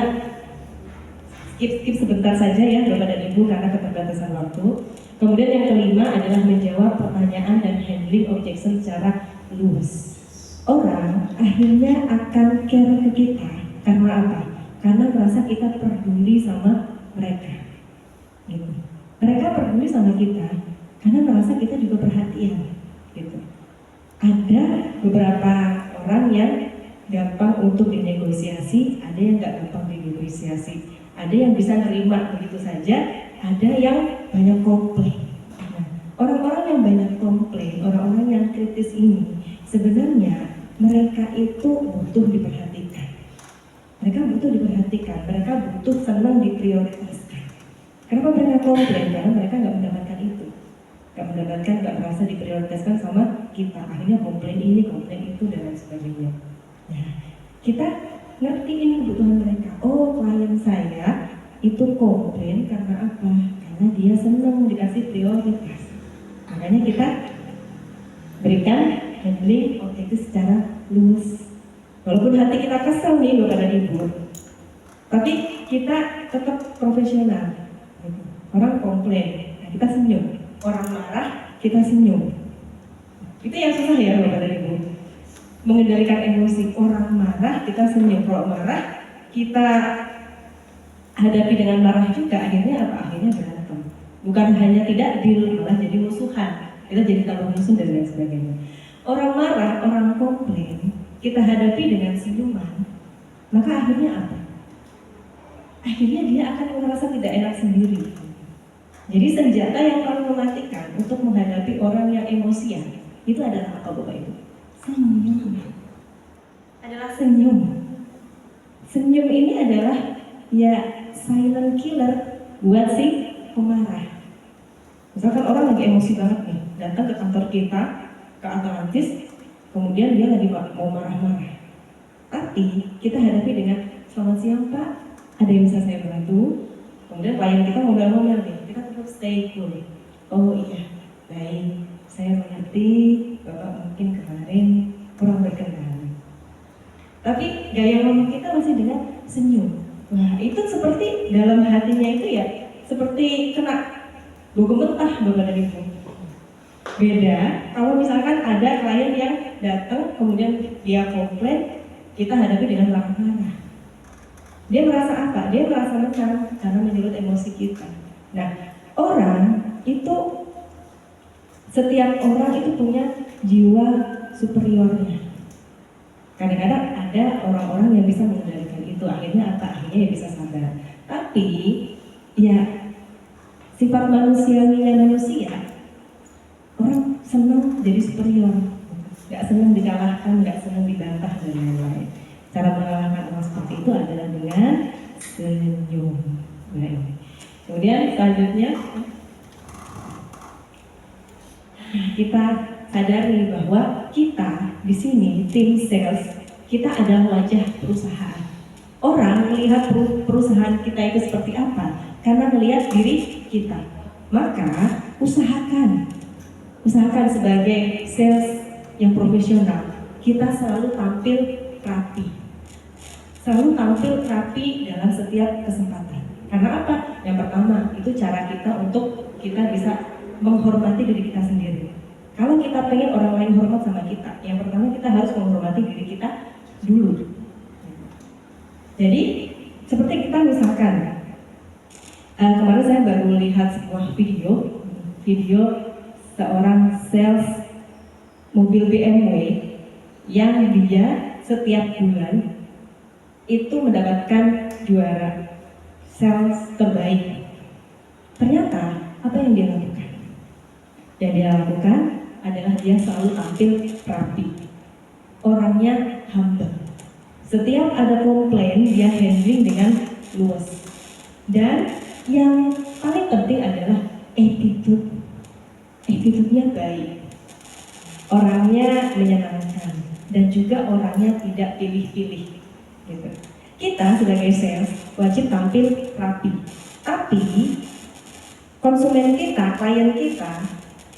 skip sebentar saja ya Bapak dan Ibu karena keterbatasan waktu. Kemudian yang kelima adalah menjawab pertanyaan dan handling objection secara luas. Orang akhirnya akan care ke kita karena apa? Karena merasa kita peduli sama mereka. Gitu. Mereka peduli sama kita karena merasa kita juga perhatian. Gitu. Ada beberapa orang yang gampang untuk dinegosiasi, ada yang nggak gampang dinegosiasi. Ada yang bisa nerima begitu saja, ada yang banyak komplain. Nah, orang-orang yang banyak komplain, orang-orang yang kritis ini, sebenarnya mereka itu butuh diperhatikan. Mereka butuh diperhatikan, mereka butuh senang diprioritaskan. Kenapa mereka komplain? Karena mereka nggak mendapatkan itu. Nggak merasa diprioritaskan sama kita. Akhirnya komplain ini, komplain itu, dan lain sebagainya. Nah, kita ngertiin kebutuhan mereka. Oh, klien saya itu komplain karena apa? Karena dia senang dikasih prioritas. Makanya kita berikan handling objektif secara luas. Walaupun hati kita kesel nih Bapak dan Ibu, tapi kita tetap profesional. Orang komplain, nah kita senyum. Orang marah, kita senyum. Itu yang susah ya Bapak dan Ibu. Mengendalikan emosi. Orang marah, kita senyum. Kalau marah, kita hadapi dengan marah juga. Akhirnya apa? Akhirnya berantem. Bukan hanya tidak deal, malah jadi musuhan. Kita jadi tambah musuh dan lain sebagainya. Orang marah, orang komplain, kita hadapi dengan senyuman. Maka akhirnya apa? Akhirnya dia akan merasa tidak enak sendiri. Jadi senjata yang paling mematikan untuk menghadapi orang yang emosian itu adalah apa Bapak Ibu? Senyum. Adalah senyum. Senyum ini adalah ya silent killer buat si pemarah. Misalkan orang lagi emosi banget nih, datang ke kantor kita, ke Atlantis, kemudian dia lagi mau marah-marah. Tapi kita hadapi dengan selamat siang Pak, ada yang bisa saya bantu? Kemudian klien kita ngomel-ngomel nih, kita tetap stay cool. Oh iya, baik, saya mengerti Bapak mungkin kemarin kurang berkenan. Tapi gaya ngomong kita masih dengan senyum. Nah itu seperti dalam hatinya itu ya, seperti kena bogem mentah Bapak dan Ibu. Beda kalau misalkan ada klien yang datang kemudian dia komplain, kita hadapi dengan marah-marah. Dia merasa apa? Dia merasa menang karena menyulut emosi kita. Nah, setiap orang itu punya jiwa superiornya. Kadang-kadang ada orang-orang yang bisa mengendalikan itu, akhirnya apa? Akhirnya ya bisa sabar. Tapi ya sifat manusiawinya manusia, orang senang jadi superior, nggak senang dikalahkan, nggak senang dibantah dan lain-lain. Cara mengalahkan orang seperti itu adalah dengan senyum. Baik. Kemudian selanjutnya kita sadari bahwa kita di sini tim sales, kita adalah wajah perusahaan. Orang melihat perusahaan kita itu seperti apa karena melihat diri kita. Maka usahakan sebagai sales yang profesional, kita selalu tampil rapi. Selalu tampil rapi dalam setiap kesempatan. Karena apa? Yang pertama, itu cara kita untuk kita bisa menghormati diri kita sendiri. Kalau kita pengen orang lain hormat sama kita, yang pertama kita harus menghormati diri kita dulu. Jadi, seperti kita misalkan, kemarin saya baru lihat sebuah video seorang sales mobil BMW yang dia setiap bulan itu mendapatkan juara sales terbaik. Ternyata apa yang dia lakukan? Yang dia lakukan adalah dia selalu tampil rapi. Orangnya humble. Setiap ada komplain dia handling dengan luas. Dan yang paling penting adalah attitude. Attitude-nya baik. Orangnya menyenangkan dan juga orangnya tidak pilih-pilih. Gitu. Kita sebagai sales wajib tampil rapi, tapi konsumen kita, klien kita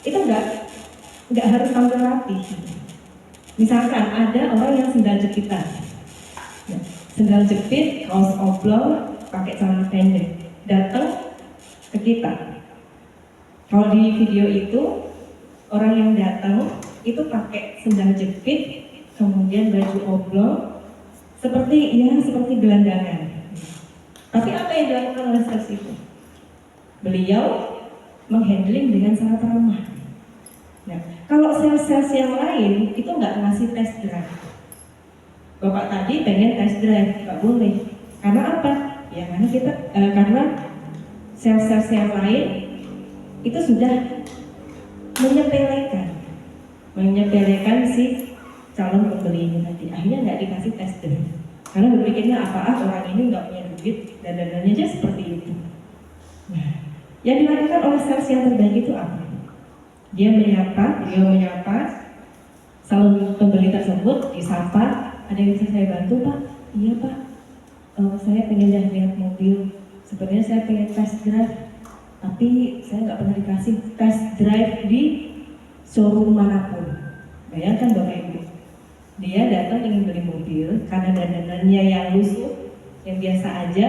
itu nggak harus tampil rapi. Misalkan ada orang yang sendal jepitan, sendal jepit, kaos oblong, pakai celana pendek, datang ke kita. Kalau di video itu orang yang datang itu pakai sendal jepit, kemudian baju oblong, seperti gelandangan. Tapi apa yang dilakukan oleh sales itu? Beliau menghandling dengan sangat ramah. Nah, kalau sales yang lain itu nggak ngasih test drive. Bapak tadi pengen test drive, nggak boleh. Karena apa? Ya karena sales yang lain itu sudah menyepelekan si calon pembeli ini tadi, akhirnya nggak dikasih tes drive karena berpikirnya orang ini nggak punya duit dan dananya aja seperti itu. Nah, yang dilakukan oleh sales yang terbaik itu apa? Dia menyapa calon pembeli tersebut, disapa, ada yang bisa saya bantu Pak? Iya Pak, saya pengen lihat mobil, sebenarnya saya pengen test drive, tapi saya nggak pernah dikasih test drive di showroom manapun. Bayangkan Bapak Ibu, dia datang ingin beli mobil karena dandanannya yang lusuh, yang biasa aja,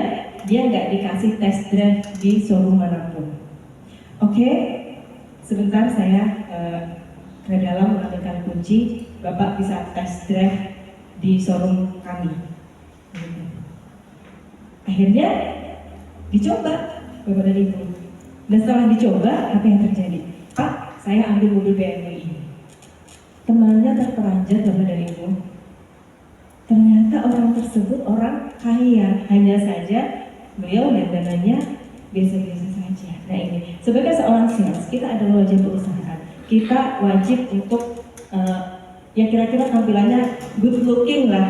dia nggak dikasih test drive di showroom manapun. Oke, sebentar saya ke dalam mengambilkan kunci, Bapak bisa test drive di showroom kami. Akhirnya dicoba Bapak dan Ibu, dan setelah dicoba apa yang terjadi? Pak, saya ambil mobil BMW ini. Temannya terperanjat Bapak dan Ibu. Ternyata orang tersebut orang kaya, hanya saja beliau dandanannya biasa-biasa saja. Nah ini, sebagai seorang sales, kita adalah wajib perusahaan. Kita wajib untuk ya kira-kira tampilannya good looking lah.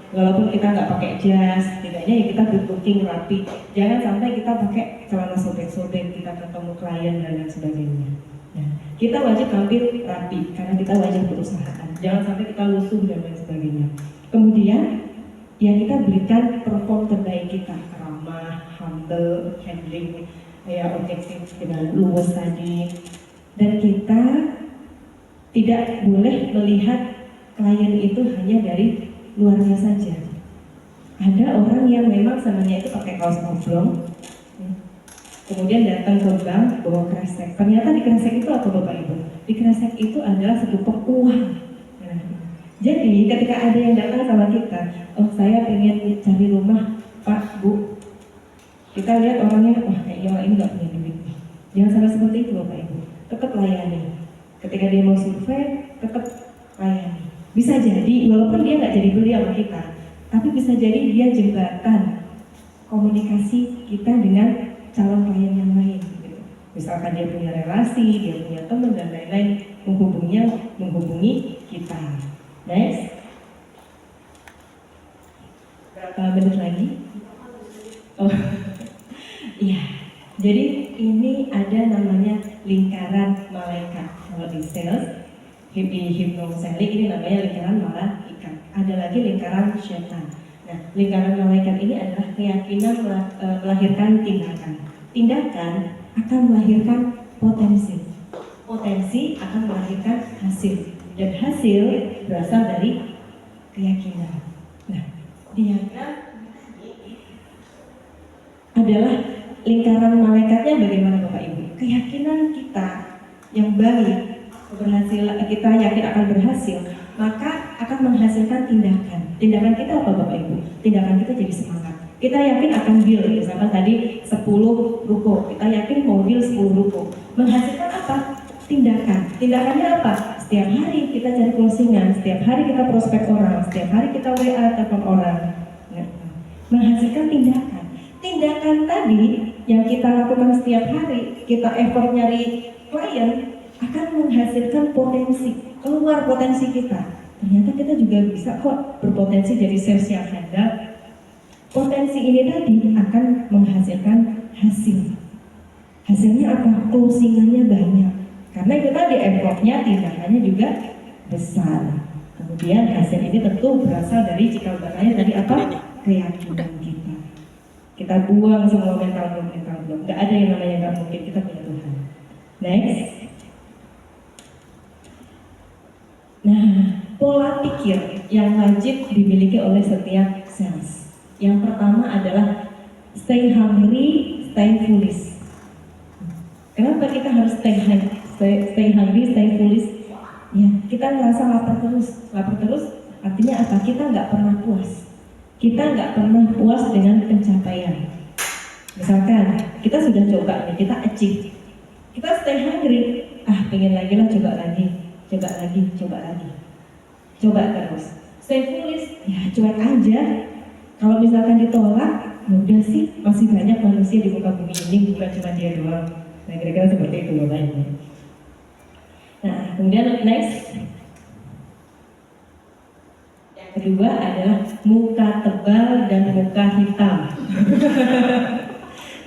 Walaupun kita nggak pakai jas, setidaknya ya kita good looking, rapi. Jangan sampai kita pakai celana sobek-sobek, kita ketemu klien dan lain sebagainya. Nah, kita wajib tampil rapi karena kita wajib perusahaan. Jangan sampai kita lusuh dan lain sebagainya. Kemudian, ya kita berikan perform terbaik kita, ramah, humble, handling, ya objektif dengan luwes tadi. Dan kita tidak boleh melihat klien itu hanya dari luarnya saja. Ada orang yang memang samanya itu pakai kaos oblong, kemudian datang ke bank bawa kresek. Ternyata di kresek itu apa Bapak Ibu? Di kresek itu adalah setumpuk uang. Nah, jadi ketika ada yang datang sama kita, oh saya pengen cari rumah Pak Bu, kita lihat orangnya, wah kayaknya orang ini nggak punya duit. Jangan sampai seperti itu Bapak Ibu. Tetap layani. Ketika dia mau survei, tetap layani. Bisa jadi, walaupun dia nggak jadi beli sama kita, tapi bisa jadi dia jembatan komunikasi kita dengan calon klien yang lain. Gitu. Misalkan dia punya relasi, dia punya teman dan lain-lain, menghubungi kita. Next. Berapa menit lagi? Oh, iya. Jadi ini ada namanya lingkaran malaikat. Kalau di sales, di hypnoselling ini namanya lingkaran malaikat. Ada lagi lingkaran setan. Nah, lingkaran malaikat ini adalah keyakinan melahirkan tindakan. Tindakan akan melahirkan potensi. Potensi akan melahirkan hasil. Dan hasil berasal dari keyakinan. Nah, diagram adalah lingkaran malaikatnya bagaimana Bapak Ibu? Keyakinan kita yang baik, kita yakin akan berhasil, maka akan menghasilkan tindakan. Tindakan kita apa Bapak Ibu? Tindakan kita jadi semangat. Kita yakin akan deal, misalkan tadi 10 ruko, kita yakin mau deal 10 ruko. Menghasilkan apa? Tindakan. Tindakannya apa? Setiap hari kita cari closingan, setiap hari kita prospek orang, setiap hari kita WA telepon orang. Menghasilkan tindakan. Tindakan tadi yang kita lakukan setiap hari, kita effort nyari klien, akan menghasilkan potensi, keluar potensi kita. Ternyata kita juga bisa kok berpotensi jadi sales yang handal. Potensi ini tadi akan menghasilkan hasil. Hasilnya apa? Closingannya banyak. Karena itu tadi effortnya, tindakannya juga besar. Kemudian hasil ini tentu berasal dari cikal bakalnya tadi apa? Keyakinan kita. Kita buang semua mental block. Gak ada yang namanya gak mungkin, kita punya Tuhan. Next. Nah, pola pikir yang wajib dimiliki oleh setiap sales. Yang pertama adalah stay hungry, stay foolish. Kenapa kita harus stay hungry, stay foolish? Ya, kita ngerasa lapar terus. Lapar terus artinya apa? Kita nggak pernah puas. Kita nggak pernah puas dengan pencapaian. Misalkan kita sudah coba nih, kita achieve. Kita stay hungry, pengen lagi lah, coba lagi. Coba terus. Stay foolish, ya cuek aja. Kalau misalkan ditolak, ya udah sih, masih banyak manusia di muka bumi ini, bukan cuma dia doang. Nah, kira-kira seperti itu lainnya. Nah, kemudian next. Yang kedua adalah muka tebal dan muka hitam.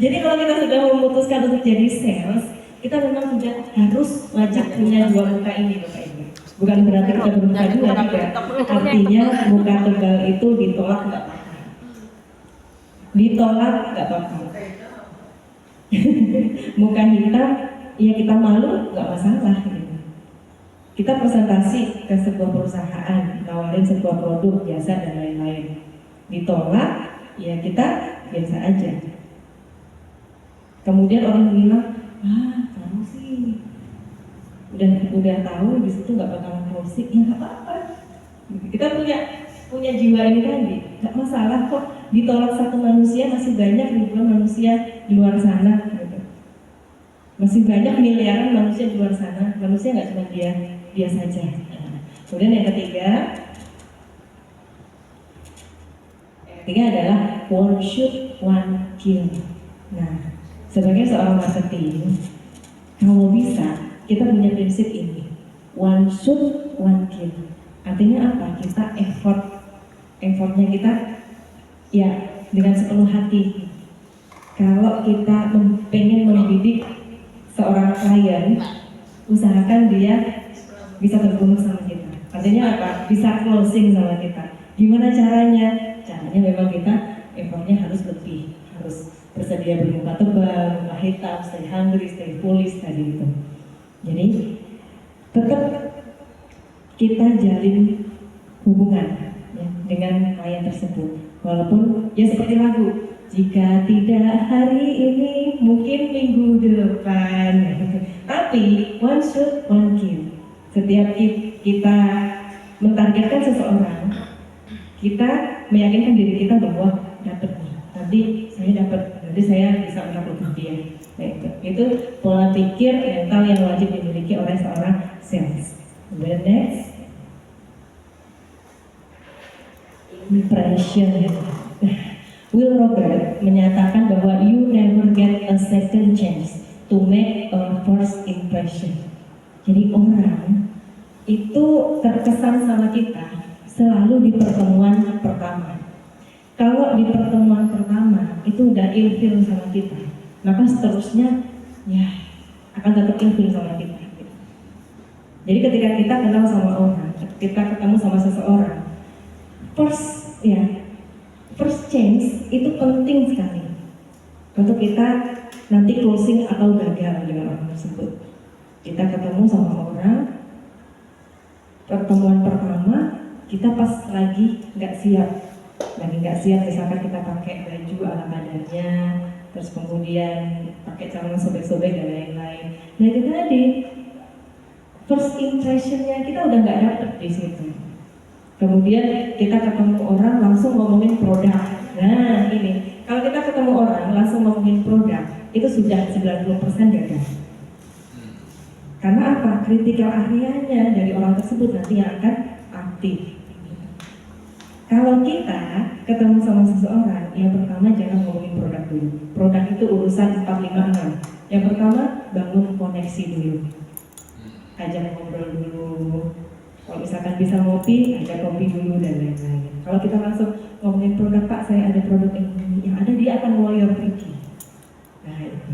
Jadi kalau kita sudah memutuskan untuk jadi sales, kita memang sudah harus wajib punya dua muka ini, Bapak Ibu. Bukan berarti kita bermuka dua, tidak. Artinya muka tebal itu ditolak nggak apa-apa. Ditolak nggak apa-apa. Muka hitam, ya kita malu nggak masalah. Gitu. Kita presentasi ke sebuah perusahaan, nawarin sebuah produk, jasa dan lain-lain. Ditolak, ya kita biasa aja. Kemudian orang bilang, kamu sih udah tahu di situ nggak bakalan closing, ya nggak apa-apa. Kita punya jiwa ini tadi, nggak masalah kok. Ditolak satu manusia, masih banyak ribuan manusia di luar sana. Gitu. Masih banyak miliaran manusia di luar sana. Manusia nggak cuma dia saja. Kemudian yang ketiga adalah one shoot, one kill. Nah, Sebagai seorang marketing, kalau bisa kita punya prinsip ini, one shoot, one kill. Artinya apa? Kita effortnya kita ya dengan sepenuh hati. Kalau kita pengen mendidik seorang klien, usahakan dia bisa terbunuh sama kita. Artinya apa? Bisa closing sama kita. Gimana caranya? Caranya memang kita effortnya harus lebih, harus bersedia bermuka tebal, muka hitam, stay hungry, stay foolish tadi itu. Jadi tetap kita jalin hubungan ya, dengan klien tersebut. Walaupun ya seperti lagu, jika tidak hari ini mungkin minggu depan. Tapi one shot, one kill. Setiap kita mentargetkan seseorang, kita meyakinkan diri kita bahwa dapat nih. Nanti saya dapat, nanti saya bisa menaklukkan dia. Nah, itu pola pikir mental yang wajib dimiliki oleh seorang sales. Kemudian next, impression. Will Robert menyatakan bahwa you never get a second chance to make a first impression. Jadi orang itu terkesan sama kita selalu di pertemuan pertama. Kalau di pertemuan pertama itu udah ilfil sama kita, maka seterusnya ya akan tetap ilfil sama kita. Jadi ketika kita kenal sama orang, kita ketemu sama seseorang, first chance itu penting sekali untuk kita nanti closing atau gagal dengan orang tersebut. Kita ketemu sama orang, pertemuan pertama kita pas lagi nggak siap, misalkan kita pakai baju ala kadarnya, terus kemudian pakai celana sobek-sobek dan lain-lain. Nah itu tadi first impressionnya kita udah nggak dapet di situ. Kemudian kita ketemu orang langsung ngomongin produk. Nah ini, kalau kita ketemu orang langsung ngomongin produk, itu sudah 90% gagal. Karena apa? Critical area-nya dari orang tersebut nanti yang akan aktif. Kalau kita ketemu sama seseorang, yang pertama jangan ngomongin produk dulu. Produk itu urusan 456. Yang pertama, bangun koneksi dulu. Ajak ngobrol dulu. Kalau misalkan bisa ngopi, ajak kopi dulu dan lain-lain. Kalau kita langsung ngomongin produk, Pak, saya ada produk ini, yang ada dia akan warrior pergi. Nah itu.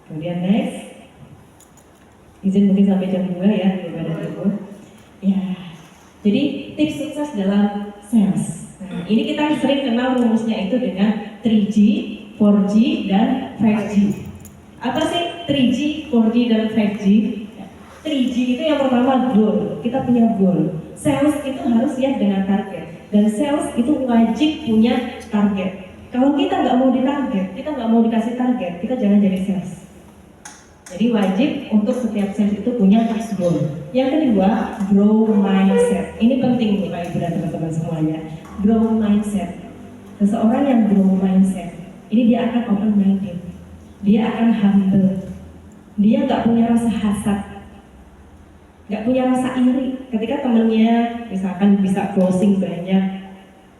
Kemudian next, izin mungkin sampai jam 2 ya, daripada libur. Ya, jadi tips sukses dalam sales. Nah, ini kita sering kenal rumusnya itu dengan 3G, 4G, dan 5G. Apa sih 3G, 4G, dan 5G? 3G itu yang pertama goal, kita punya goal. Sales itu harus siap dengan target, dan sales itu wajib punya target. Kalau kita nggak mau ditarget, kita nggak mau dikasih target, kita jangan jadi sales. Jadi wajib untuk setiap sales itu punya goal. Yang kedua, grow mindset. Ini penting nih Pak Ibu dan teman-teman semuanya. Grow mindset. Seseorang yang grow mindset, ini dia akan open minded, dia akan humble, dia nggak punya rasa hasad, nggak punya rasa iri ketika temennya misalkan bisa closing banyak.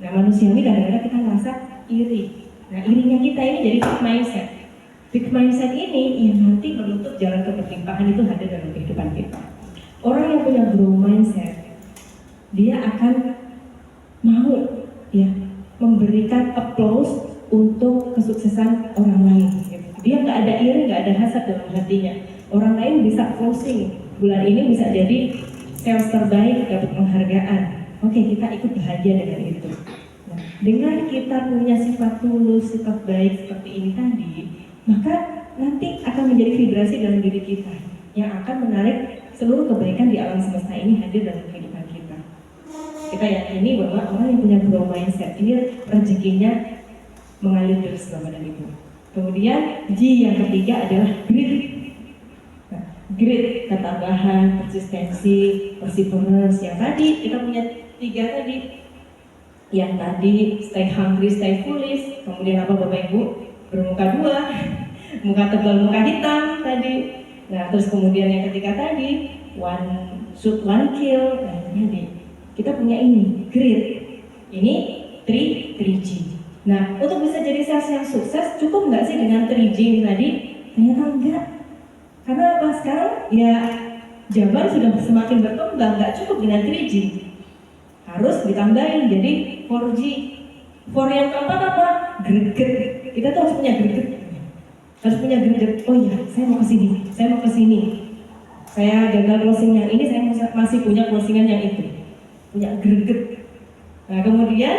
Nah manusiawi kadang-kadang kita merasa iri. Nah irinya kita ini jadi fixed mindset. Fixed mindset ini yang nanti menutup jalan keberlimpahan itu hadir dalam kehidupan kita. Orang yang punya grow mindset, dia akan mau ya memberikan applause untuk kesuksesan orang lain. Gitu. Dia nggak ada iri, nggak ada hasad dalam hatinya. Orang lain bisa closing. Bulan ini bisa jadi sales terbaik, dapat penghargaan. Oke, kita ikut bahagia dengan itu. Nah, dengan kita punya sifat tulus, sifat baik seperti ini tadi, maka nanti akan menjadi vibrasi dalam diri kita yang akan menarik seluruh kebaikan di alam semesta ini hadir dalam kehidupan kita. Kita yakini bahwa orang yang punya grow mindset ini rezekinya mengalir terus Bapak dan Ibu. Kemudian G yang ketiga adalah grit. Grit, ketambahan, persistensi, perseverance. Yang tadi kita punya 3 tadi. Yang tadi stay hungry, stay foolish. Kemudian apa Bapak Ibu? Bermuka 2, muka tebal, muka hitam tadi. Nah terus kemudian yang ketiga tadi, one shoot, one kill. Nah tadi kita punya ini, grit. Ini 3G. Nah, untuk bisa jadi sales yang sukses, cukup nggak sih dengan 3J ini tadi? Ternyata enggak. Karena apa sekarang? Ya, zaman sudah semakin berkembang, nggak cukup dengan 3G. Harus ditambahin jadi 4G. 4 yang keempat apa? Greget. Kita tuh harus punya greget. Harus punya greget. Oh iya, saya mau ke sini, saya mau ke sini. Saya gagal closing yang ini, saya masih punya closingan yang itu. Punya greget. Nah, kemudian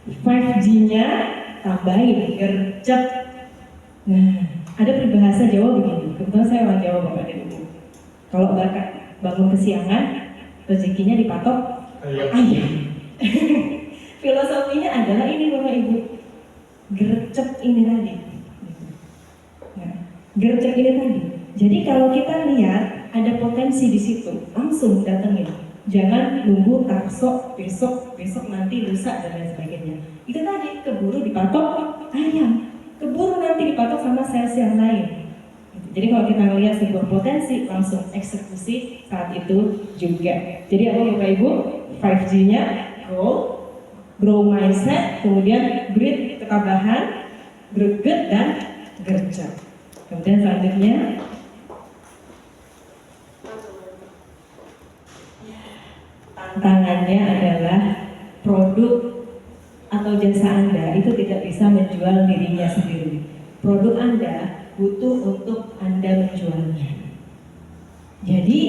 5G-nya tambahin gercep. Nah, ada peribahasa Jawa begini. Kebetulan saya orang Jawa Bapak dan Ibu. Kalau bangun kesiangan, rezekinya dipatok ayam. Filosofinya adalah ini Bapak Ibu. Gercep ini tadi. Nah, gercep ini tadi. Jadi kalau kita lihat ada potensi di situ, langsung datengin. Jangan nunggu besok nanti lusa dan lain sebagainya. Itu tadi keburu dipatok ayam, keburu nanti dipatok sama sales yang lain. Jadi kalau kita melihat sebuah potensi, langsung eksekusi saat itu juga. Jadi apa Bapak Ibu? 5G-nya grow mindset, kemudian grit ketabahan, greget dan gercep. Kemudian selanjutnya tantangannya adalah produk atau jasa Anda itu tidak bisa menjual dirinya sendiri. Produk Anda butuh untuk Anda menjualnya. Jadi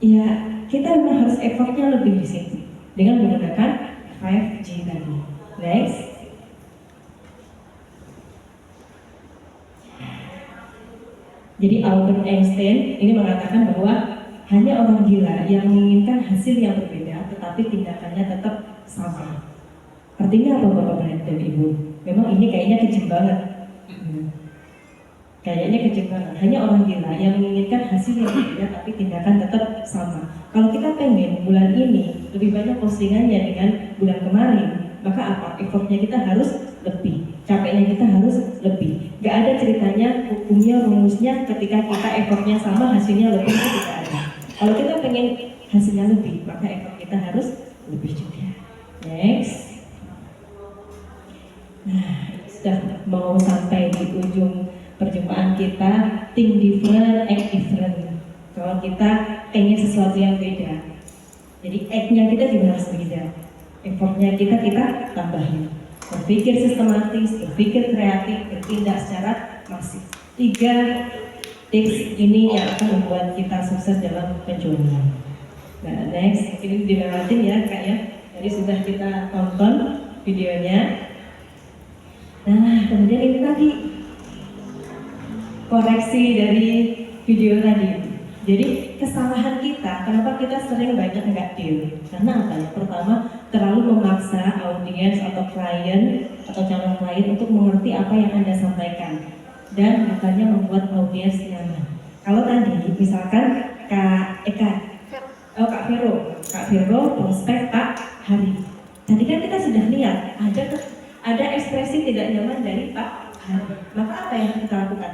ya kita memang harus effortnya lebih di situ dengan menggunakan 5G tadi. Next. Jadi Albert Einstein ini mengatakan bahwa hanya orang gila yang menginginkan hasil yang berbeda, tetapi tindakannya tetap sama. Artinya apa Bapak dan Ibu? Memang ini kayaknya kejam banget. Kayaknya kejam banget. Hanya orang gila yang menginginkan hasil yang berbeda, tapi tindakan tetap sama. Kalau kita pengen bulan ini lebih banyak postingannya dengan bulan kemarin, maka apa? Effortnya kita harus lebih. Capeknya kita harus lebih. Gak ada ceritanya, hukumnya, rumusnya ketika kita effortnya sama, hasilnya lebih, itu tidak ada. Kalau kita pengen hasilnya lebih, maka effort kita harus lebih juga. Next. Nah, sudah mau sampai di ujung perjumpaan kita. Think different, act different. Kalau kita pengen sesuatu yang beda, jadi act-nya kita juga harus beda. Effortnya kita tambahin. Berpikir sistematis, berpikir kreatif, bertindak secara masif. 3 tips ini yang akan membuat kita sukses dalam penjualan. Nah, next, ini dilewatin ya Kak ya. Jadi sudah kita tonton videonya. Nah, kemudian ini tadi koreksi dari video tadi. Jadi kesalahan kita, kenapa kita sering banyak nggak deal? Karena apa ya? Pertama, terlalu memaksa audiens atau klien atau calon klien untuk mengerti apa yang Anda sampaikan dan bukannya membuat audiens nyaman. Kalau tadi misalkan Kak Vero prospek Pak Hari. Tadi kan kita sudah lihat ada ekspresi tidak nyaman dari Pak Hari. Maka apa yang kita lakukan?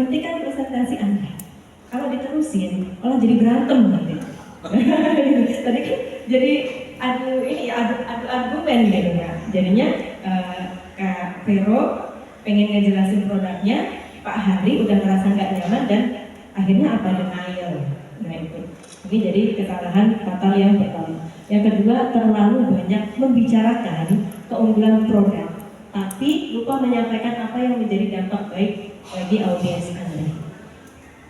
Hentikan presentasi Anda. Kalau diterusin, malah jadi berantem nanti. Tadi kan jadi adu argumen gitu ya. Jadinya Kak Vero pengen ngejelasin produknya, Pak Hari udah ngerasa nggak nyaman dan akhirnya apa? Denial. Nah itu. Ini jadi kesalahan fatal yang pertama. Yang kedua, terlalu banyak membicarakan keunggulan produk, tapi lupa menyampaikan apa yang menjadi dampak baik bagi audiens Anda.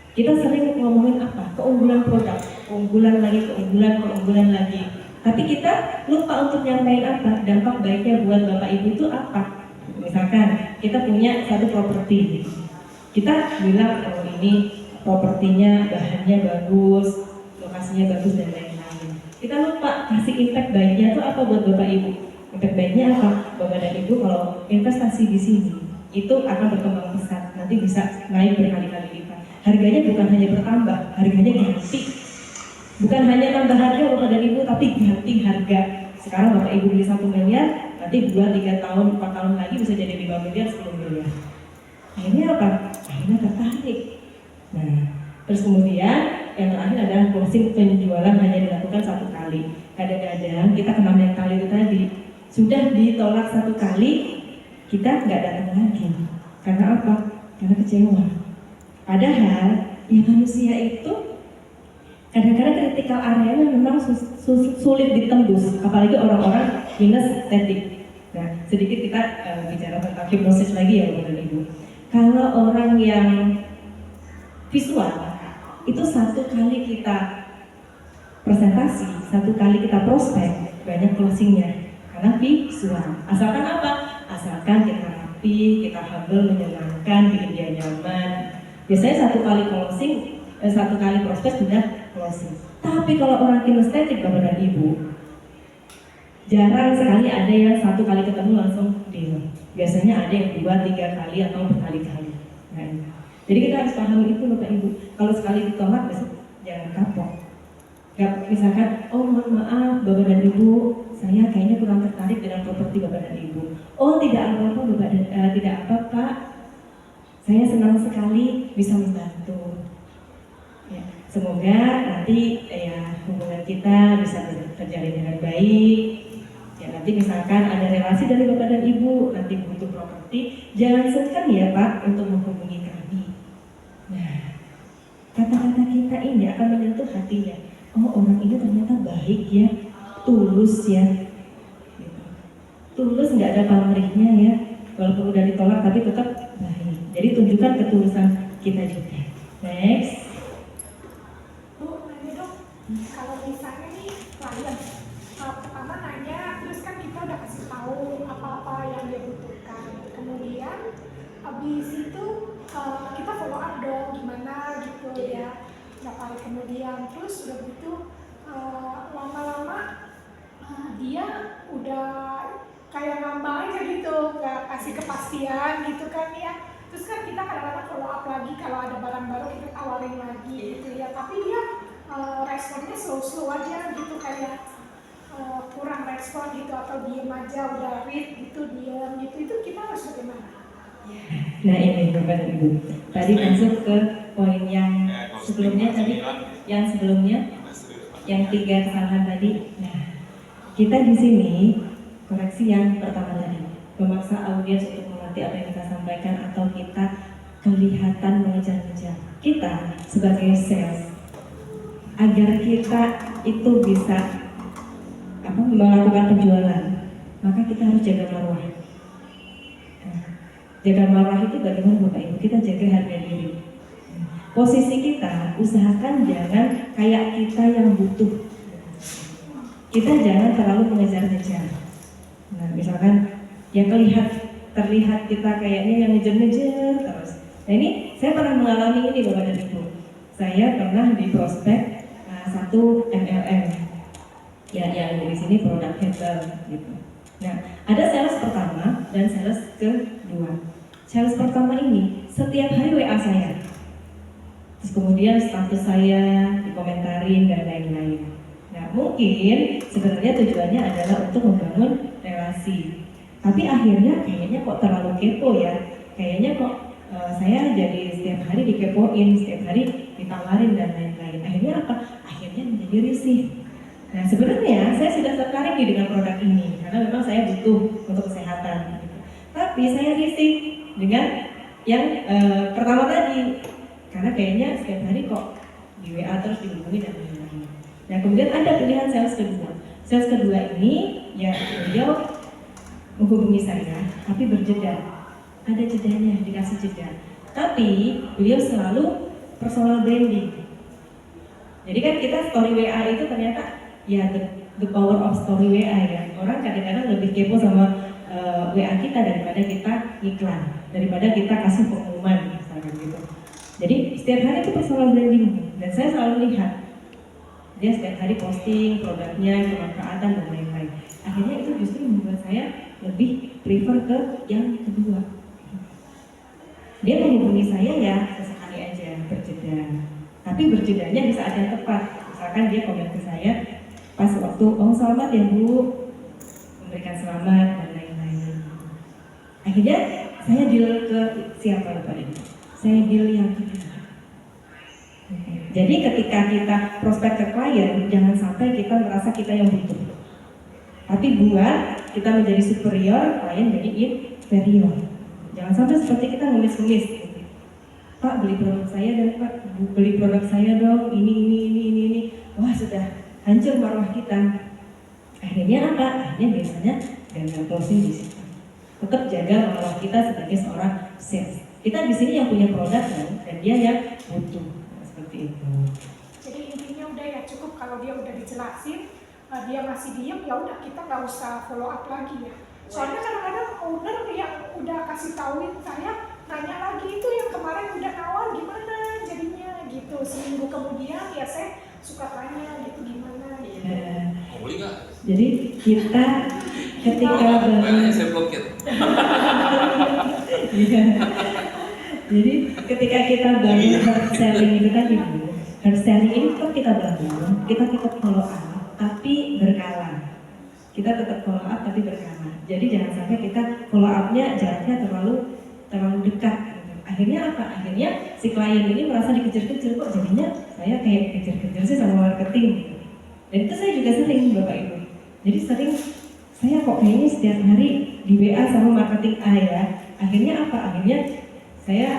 Kita sering ngomongin apa? Keunggulan produk, keunggulan lagi. Tapi kita lupa untuk nyampaikan apa? Dampak baiknya buat Bapak Ibu itu apa? Misalkan kita punya satu properti, kita bilang kalau ini propertinya bahannya bagus, lokasinya bagus dan lain-lain. Kita lupa kasih impact baiknya itu apa buat Bapak Ibu. Impact baiknya apa? Bapak dan Ibu kalau investasi di sini itu akan berkembang pesat, nanti bisa naik berkali-kali lipat. Harganya bukan hanya bertambah, harganya ganti. Bukan hanya tambah harga Bapak dan Ibu, tapi ganti harga. Sekarang Bapak Ibu beli 1 miliar, nanti 2, 3 tahun, 4 tahun lagi bisa jadi 5 miliar, 10 miliar. Akhirnya apa? Akhirnya tertarik. Nah, terus kemudian yang terakhir adalah closing penjualan hanya dilakukan 1 kali. Kadang-kadang kita kena mental itu tadi. Sudah ditolak 1 kali, kita nggak datang lagi. Karena apa? Karena kecewa. Padahal ya manusia itu kadang-kadang critical area memang sulit ditembus, apalagi orang-orang kinestetik. Nah, sedikit kita bicara tentang hipnosis lagi ya Bapak dan Ibu. Kalau orang yang visual itu 1 kali kita presentasi, 1 kali kita prospek, banyak closingnya karena visual. Asalkan apa? Asalkan kita rapi, kita humble, menyenangkan, bikin dia nyaman. Biasanya 1 kali closing, 1 kali prospek sudah closing. Tapi kalau orang kinestetik Bapak dan Ibu, jarang sekali ada yang 1 kali ketemu langsung deal. Biasanya ada yang 2-3 kali atau berkali-kali. Nah, jadi kita harus pahami itu Bapak Ibu. Kalau sekali ditolak, jangan kapok. Gak, misalkan, oh mohon maaf Bapak dan Ibu, saya kayaknya kurang tertarik dengan properti Bapak dan Ibu. Oh tidak apa-apa Bapak dan tidak apa Pak, saya senang sekali bisa membantu. Ya, semoga nanti ya hubungan kita bisa terjalin dengan baik. Ya nanti misalkan ada relasi dari Bapak dan Ibu, nanti butuh properti, jangan sungkan ya Pak untuk menghubungi kami. Nah, kata-kata kita ini akan menyentuh hatinya. Oh orang ini ternyata baik ya, tulus ya, gitu. Tulus nggak ada pamrihnya ya, walaupun udah ditolak tapi tetap baik. Jadi tunjukkan ketulusan kita juga. Next. Bu, nanya dong, kalau misalnya nih klien pertama nanya, terus kan kita udah kasih tahu apa-apa yang dia butuhkan. Kemudian habis itu kita follow up dong gimana gitu ya. Berapa hari kemudian, terus udah gitu lama-lama dia udah kayak ngambang aja gitu, nggak kasih kepastian gitu kan ya. Terus kan kita kadang-kadang follow up lagi kalau ada barang baru kita tawarin lagi gitu ya. Tapi dia responnya slow aja gitu, kayak kurang respon gitu atau diem aja, udah read gitu diem gitu. Itu kita harus bagaimana? Nah ini Bapak dan Ibu, tadi masuk ke poin yang sebelumnya tadi, yang 3 kesalahan tadi. Nah, kita di sini koreksi yang pertama tadi, memaksa audiens untuk mengerti apa yang kita sampaikan atau kita kelihatan mengejar-ngejar. Kita sebagai sales, agar kita itu bisa melakukan penjualan, maka kita harus jaga marwah. Jaga marwah itu bagaimana Bapak Ibu? Kita jaga harga diri. Posisi kita, usahakan jangan kayak kita yang butuh. Kita jangan terlalu mengejar-ngejar. Nah, misalkan yang terlihat kita kayaknya yang ngejar-ngejar terus. Nah ini saya pernah mengalami ini Bapak dan Ibu. Saya pernah di prospek 1 MLM. Ya yang di sini produk handle gitu. Nah, ada sales pertama dan sales kedua. Sales pertama ini setiap hari WA saya. Terus kemudian status saya dikomentarin dan lain-lain. Nah, mungkin sebenarnya tujuannya adalah untuk membangun relasi. Tapi akhirnya kayaknya kok terlalu kepo ya. Kayaknya kok saya jadi setiap hari dikepoin, setiap hari ditawarin dan lain-lain. Akhirnya apa? Akhirnya menjadi risih. Nah sebenarnya saya sudah tertarik dengan produk ini karena memang saya butuh untuk kesehatan. Tapi saya risih dengan yang pertama tadi karena kayaknya setiap hari kok di WA terus dihubungi dan lain-lain. Nah kemudian ada pilihan sales kedua. Sales kedua ini ya beliau menghubungi saya tapi berjeda. Ada jedanya, dikasih jeda. Tapi beliau selalu personal branding. Jadi kan kita story WA itu ternyata ya the power of story WA ya. Orang kadang-kadang lebih kepo sama WA kita daripada kita iklan, daripada kita kasih pengumuman misalkan gitu. Jadi setiap hari itu personal branding dan saya selalu lihat dia setiap hari posting produknya, kemanfaatan dan lain-lain. Akhirnya itu justru membuat saya lebih prefer ke yang kedua. Dia menghubungi saya ya sesekali aja berjeda, tapi berjedanya di saat yang tepat. Misalkan dia komen ke saya pas waktu, oh selamat ya Bu, memberikan selamat dan lain-lain. Akhirnya saya deal ke siapa Bapak Ibu? Saya deal yang kedua. Jadi ketika kita prospek ke klien, jangan sampai kita merasa kita yang butuh. Tapi buat kita menjadi superior, klien jadi inferior. Jangan sampai seperti kita ngemis-ngemis. Pak, beli produk saya dan Pak, beli produk saya dong, ini. Wah, sudah hancur marwah kita. Akhirnya apa? Akhirnya biasanya gagal closing di situ. Tetap jaga marwah kita sebagai seorang sales. Kita di sini yang punya produk kan, dan dia yang butuh. Seperti itu. Jadi intinya udah ya cukup kalau dia udah dijelasin, dia masih diem, ya udah kita nggak usah follow up lagi ya. Soalnya kadang-kadang owner yang udah kasih tauin saya nanya lagi itu yang kemarin udah nawar gimana jadinya gitu. Seminggu kemudian ya saya suka tanya gitu gimana gitu. Mau beli nggak? Jadi kita ketika Kayaknya saya blokir. Iya. Jadi ketika kita bangun hard selling itu kan ibu, hard selling ini kan kita bangun, kita tetap follow up, tapi berkala. Kita tetap follow up tapi berkala. Jadi jangan sampai kita follow up-nya jaraknya terlalu dekat. Akhirnya apa? Akhirnya si klien ini merasa dikejar-kejar, kok jadinya saya kayak dikejar-kejar sih sama marketing. Dan itu saya juga sering Bapak Ibu. Jadi sering saya kok kayaknya setiap hari di WA sama marketing A ya. Akhirnya apa? Akhirnya saya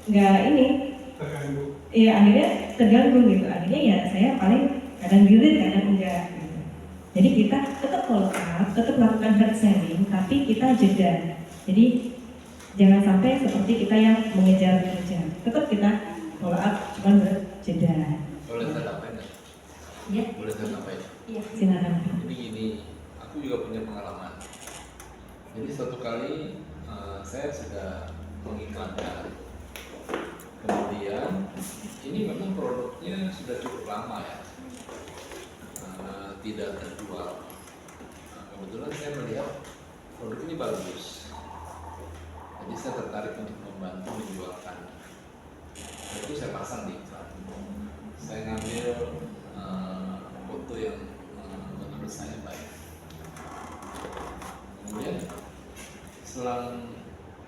nggak ini. Terganggu. Iya, akhirnya terganggu gitu. Akhirnya ya saya paling kadang delete, kadang enggak. Gitu. Jadi kita tetap follow up, tetap lakukan hard selling, tapi kita jeda. Jadi jangan sampai seperti kita yang mengejar-ngejar. Tetap kita follow up, cuma berjeda. Boleh saya tambahin? Iya. Boleh saya tambahin? Iya. Silakan. Jadi gini, aku juga punya pengalaman. Jadi suatu kali saya sudah mengiklankan. Kemudian ini memang produknya sudah cukup lama ya, tidak terjual. Kebetulan saya melihat produk ini bagus. Jadi saya tertarik untuk membantu menjualkan. Itu saya pasang di iklan. Saya ngambil foto yang menurut saya baik. Kemudian selang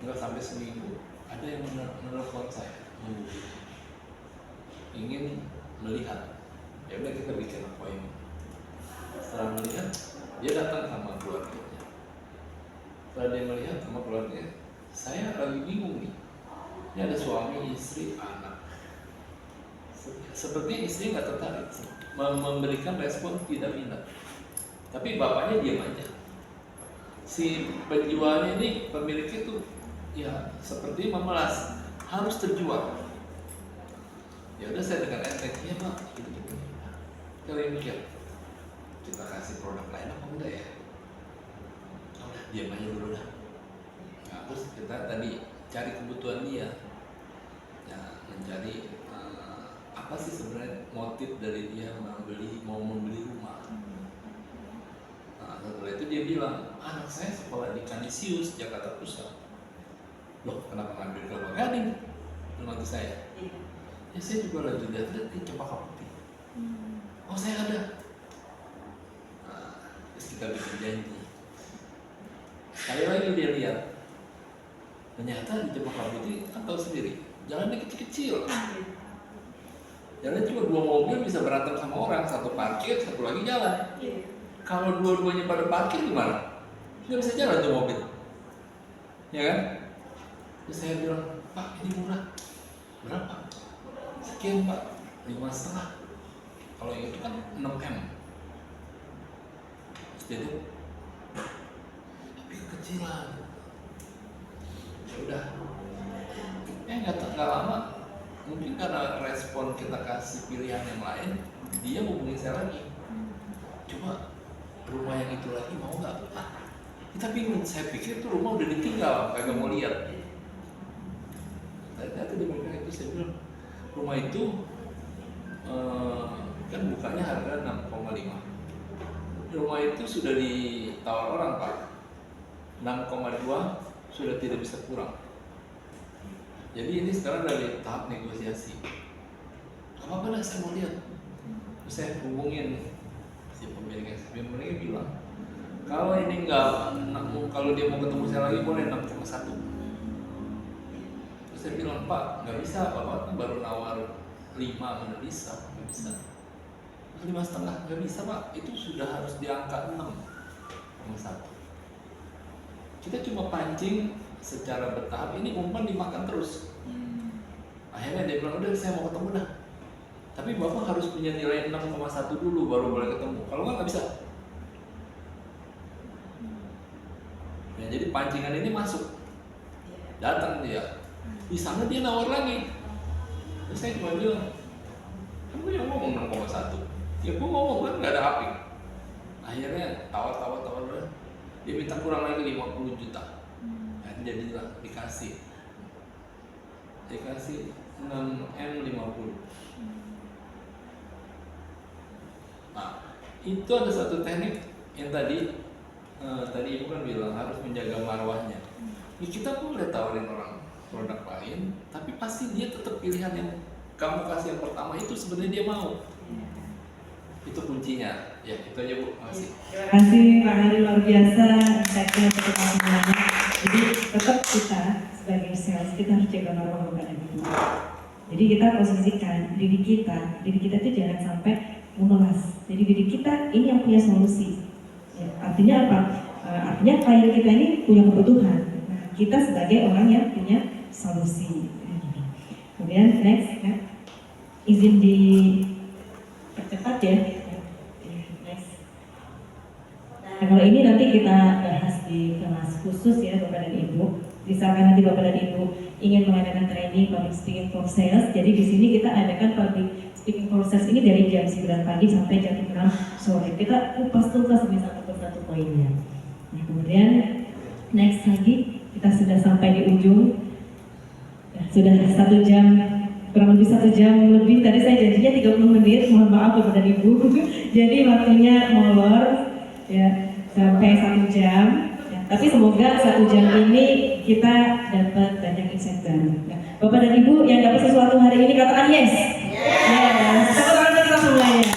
nggak sampai seminggu ada yang menelpon saya, ingin melihat. Ya udah kita bikin appointment. Setelah melihat, dia datang sama keluarganya. Setelah dia melihat sama keluarganya, saya lagi bingung nih. Ini ada suami, istri, anak. Sepertinya istri nggak tertarik, memberikan respon tidak minat. Tapi bapaknya diam aja. Si penjualnya ini, pemiliknya itu ya seperti memelas, harus terjual. Ya udah saya dengan enteng, ya Pak, gitu. Kalian mikir, kita kasih produk lain apa udah ya? Udah, diam aja dulu dah. Nah, terus kita tadi cari kebutuhan dia, ya mencari apa sih sebenarnya motif dari dia mau membeli rumah. Nah, setelah itu dia bilang, anak saya sekolah di Kanisius, Jakarta Pusat. Loh, kenapa ngambil Kelapa Gading? Menurut saya. Ya saya juga lagi lihat di Cempaka Putih. Oh saya ada. Nah, terus kita bikin janji. Sekali lagi dia lihat. Ternyata di Cempaka Putih kan tahu sendiri, jalannya kecil-kecil. Jalannya cuma 2 mobil bisa berantem sama orang, satu parkir, satu lagi jalan. Kalau dua-duanya pada parkir gimana? Nggak bisa jalan tuh mobil. Ya kan? Terus saya bilang, Pak ini murah. Berapa? Sekian Pak, 5,5. Kalau yang itu kan 6M. Terus dia tuh, tapi kekecilan. Ya udah. Nggak lama, mungkin karena respon kita kasih pilihan yang lain, dia hubungi saya lagi. Coba rumah yang itu lagi mau nggak? Kita bingung. Saya pikir tuh rumah udah ditinggal, kagak mau lihat. Ternyata di mereka itu saya bilang rumah itu kan bukanya harga 6,5. Rumah itu sudah ditawar orang Pak, 6,2 sudah tidak bisa kurang. Jadi ini sekarang dari tahap negosiasi. Apa-apa dah saya mau lihat. Terus saya hubungin si pemiliknya bilang kalau ini kalau dia mau ketemu saya lagi boleh 6,1. Saya bilang, Pak, nggak bisa, Bapak baru nawar 5, mana bisa, nggak bisa. 5,5, nggak bisa Pak, itu sudah harus di angka 6,1. kita cuma pancing secara bertahap, ini umpan dimakan terus. Akhirnya dia bilang, udah saya mau ketemu dah. Tapi bapak harus punya nilai 6,1 dulu baru boleh ketemu. Kalau nggak bisa. Ya, jadi pancingan ini masuk. Datang dia. Di sana dia nawar lagi. Terus saya cuma bilang, kamu yang ngomong 6,1. Ya gua ngomong kan nggak ada api. Akhirnya tawar. Dia minta kurang lagi 50 juta. Nah, jadilah dikasih 6M50. Nah, itu ada satu teknik yang tadi ibu kan bilang harus menjaga marwahnya. Ya, kita boleh tawarin orang produk lain, tapi pasti dia tetap pilihan yang kamu kasih yang pertama itu sebenarnya dia mau. Itu kuncinya. Ya, itu aja Bu. Makasih. Terima kasih Pak Hari, luar biasa insight-nya untuk semuanya. Jadi tetap kita sebagai sales kita harus jaga marwah Bapak dan Ibu. Jadi kita posisikan diri kita itu jangan sampai memelas. Jadi diri kita ini yang punya solusi. Ya, artinya apa? Artinya klien kita ini punya kebutuhan. Nah, kita sebagai orang yang punya solusi. Kemudian next, ya. Izin dipercepat ya. Next. Nah, kalau ini nanti kita bahas di kelas khusus ya Bapak dan Ibu. Misalkan nanti Bapak dan Ibu ingin mengadakan training public speaking for sales, jadi di sini kita adakan public speaking for sales ini dari jam 9 pagi sampai jam 6 sore. Kita kupas tuntas satu persatu poinnya. Nah, kemudian next lagi kita sudah sampai di ujung. Ya, sudah 1 jam, kurang lebih 1 jam lebih. Tadi saya janjinya 30 menit, mohon maaf Bapak dan Ibu. Jadi waktunya molor ya sampai 1 jam. Tapi semoga 1 jam ini kita dapat banyak insight baru. Nah, Bapak dan Ibu yang dapat sesuatu hari ini katakan yes. Yes. Tepuk tangan kita semuanya.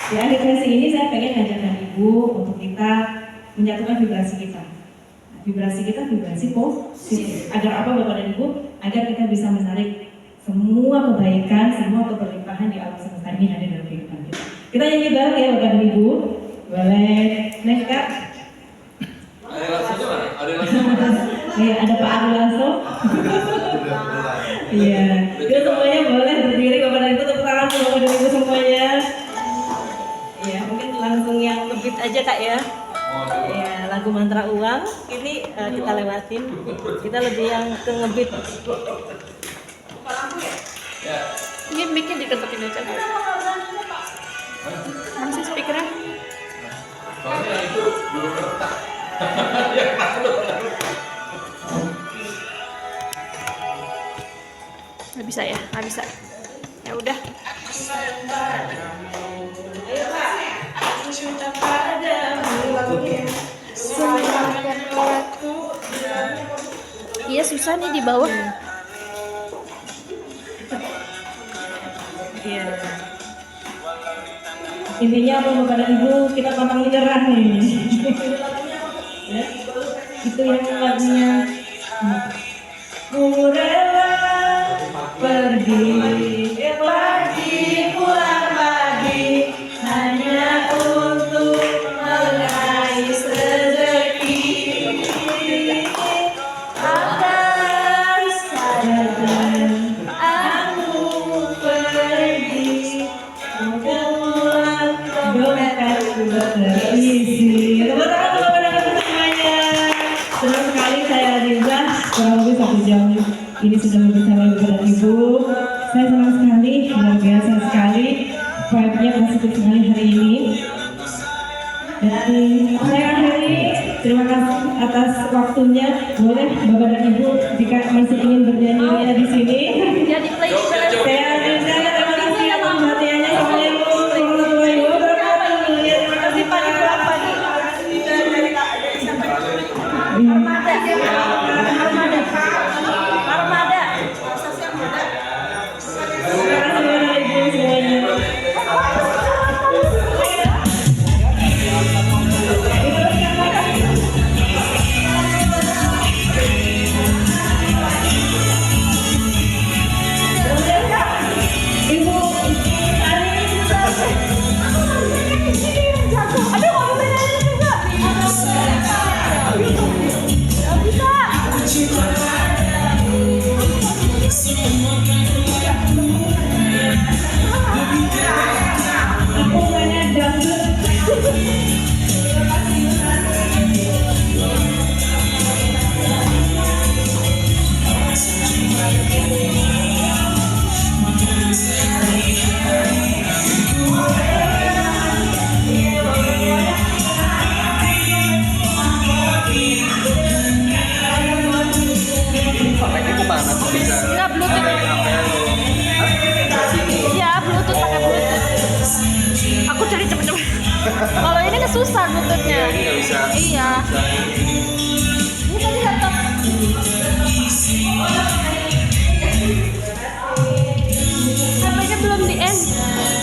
Di akhir sesi ini saya pengen ngajarkan Ibu untuk kita menyatukan vibrasi kita. Nah, vibrasi kita vibrasi positif. Agar apa Bapak dan Ibu? Agar kita bisa menarik semua kebaikan, semua keberlimpahan di alam semesta ini hadir dalam kehidupan kita. Kita nyanyi bareng ya Bapak dan Ibu. Boleh. Next Kak. Iya, ada Pak Ari Lasso. Iya, itu semuanya boleh berdiri Bapak dan Ibu, tepuk tangan Bapak dan Ibu semuanya. Iya, mungkin langsung yang ngebeat aja Kak ya. Iya, lagu Mantra Uang ini kita lewatin. Kita lebih yang ke ngebeat. Ini mic-nya diketukin aja Kak. Mana sih speakernya? Soalnya itu belum retak. Nggak bisa ya? Nggak bisa. Ya udah. Iya susah nih di bawah. Iya. Intinya apa Bapak dan Ibu, kita pantang menyerah nih. Ya, itu yang lagunya. Ku rela pergi pagi pulang pagi hanya untuk mengais rezeki. Akan sadarkan aku pergi pulang dompetku terisi. Senang sekali saya Riza, kurang lebih 1 jam ini sudah bersama Ibu dan Ibu. Saya senang sekali, luar biasa sekali, vibe-nya positif sekali hari ini. Dan saya akhiri, terima kasih atas waktunya. Boleh Bapak dan Ibu jika masih ingin bernyanyi di sini. Jadi play di Saya Riza, terima kasih atas perhatiannya. Assalamualaikum warahmatullahi wabarakatuh. Terima kasih Pak Ibu apa nih? Kalau ini kan susah nutupnya. Ini nggak bisa. Iya. Bisa. Ini tadi laptop.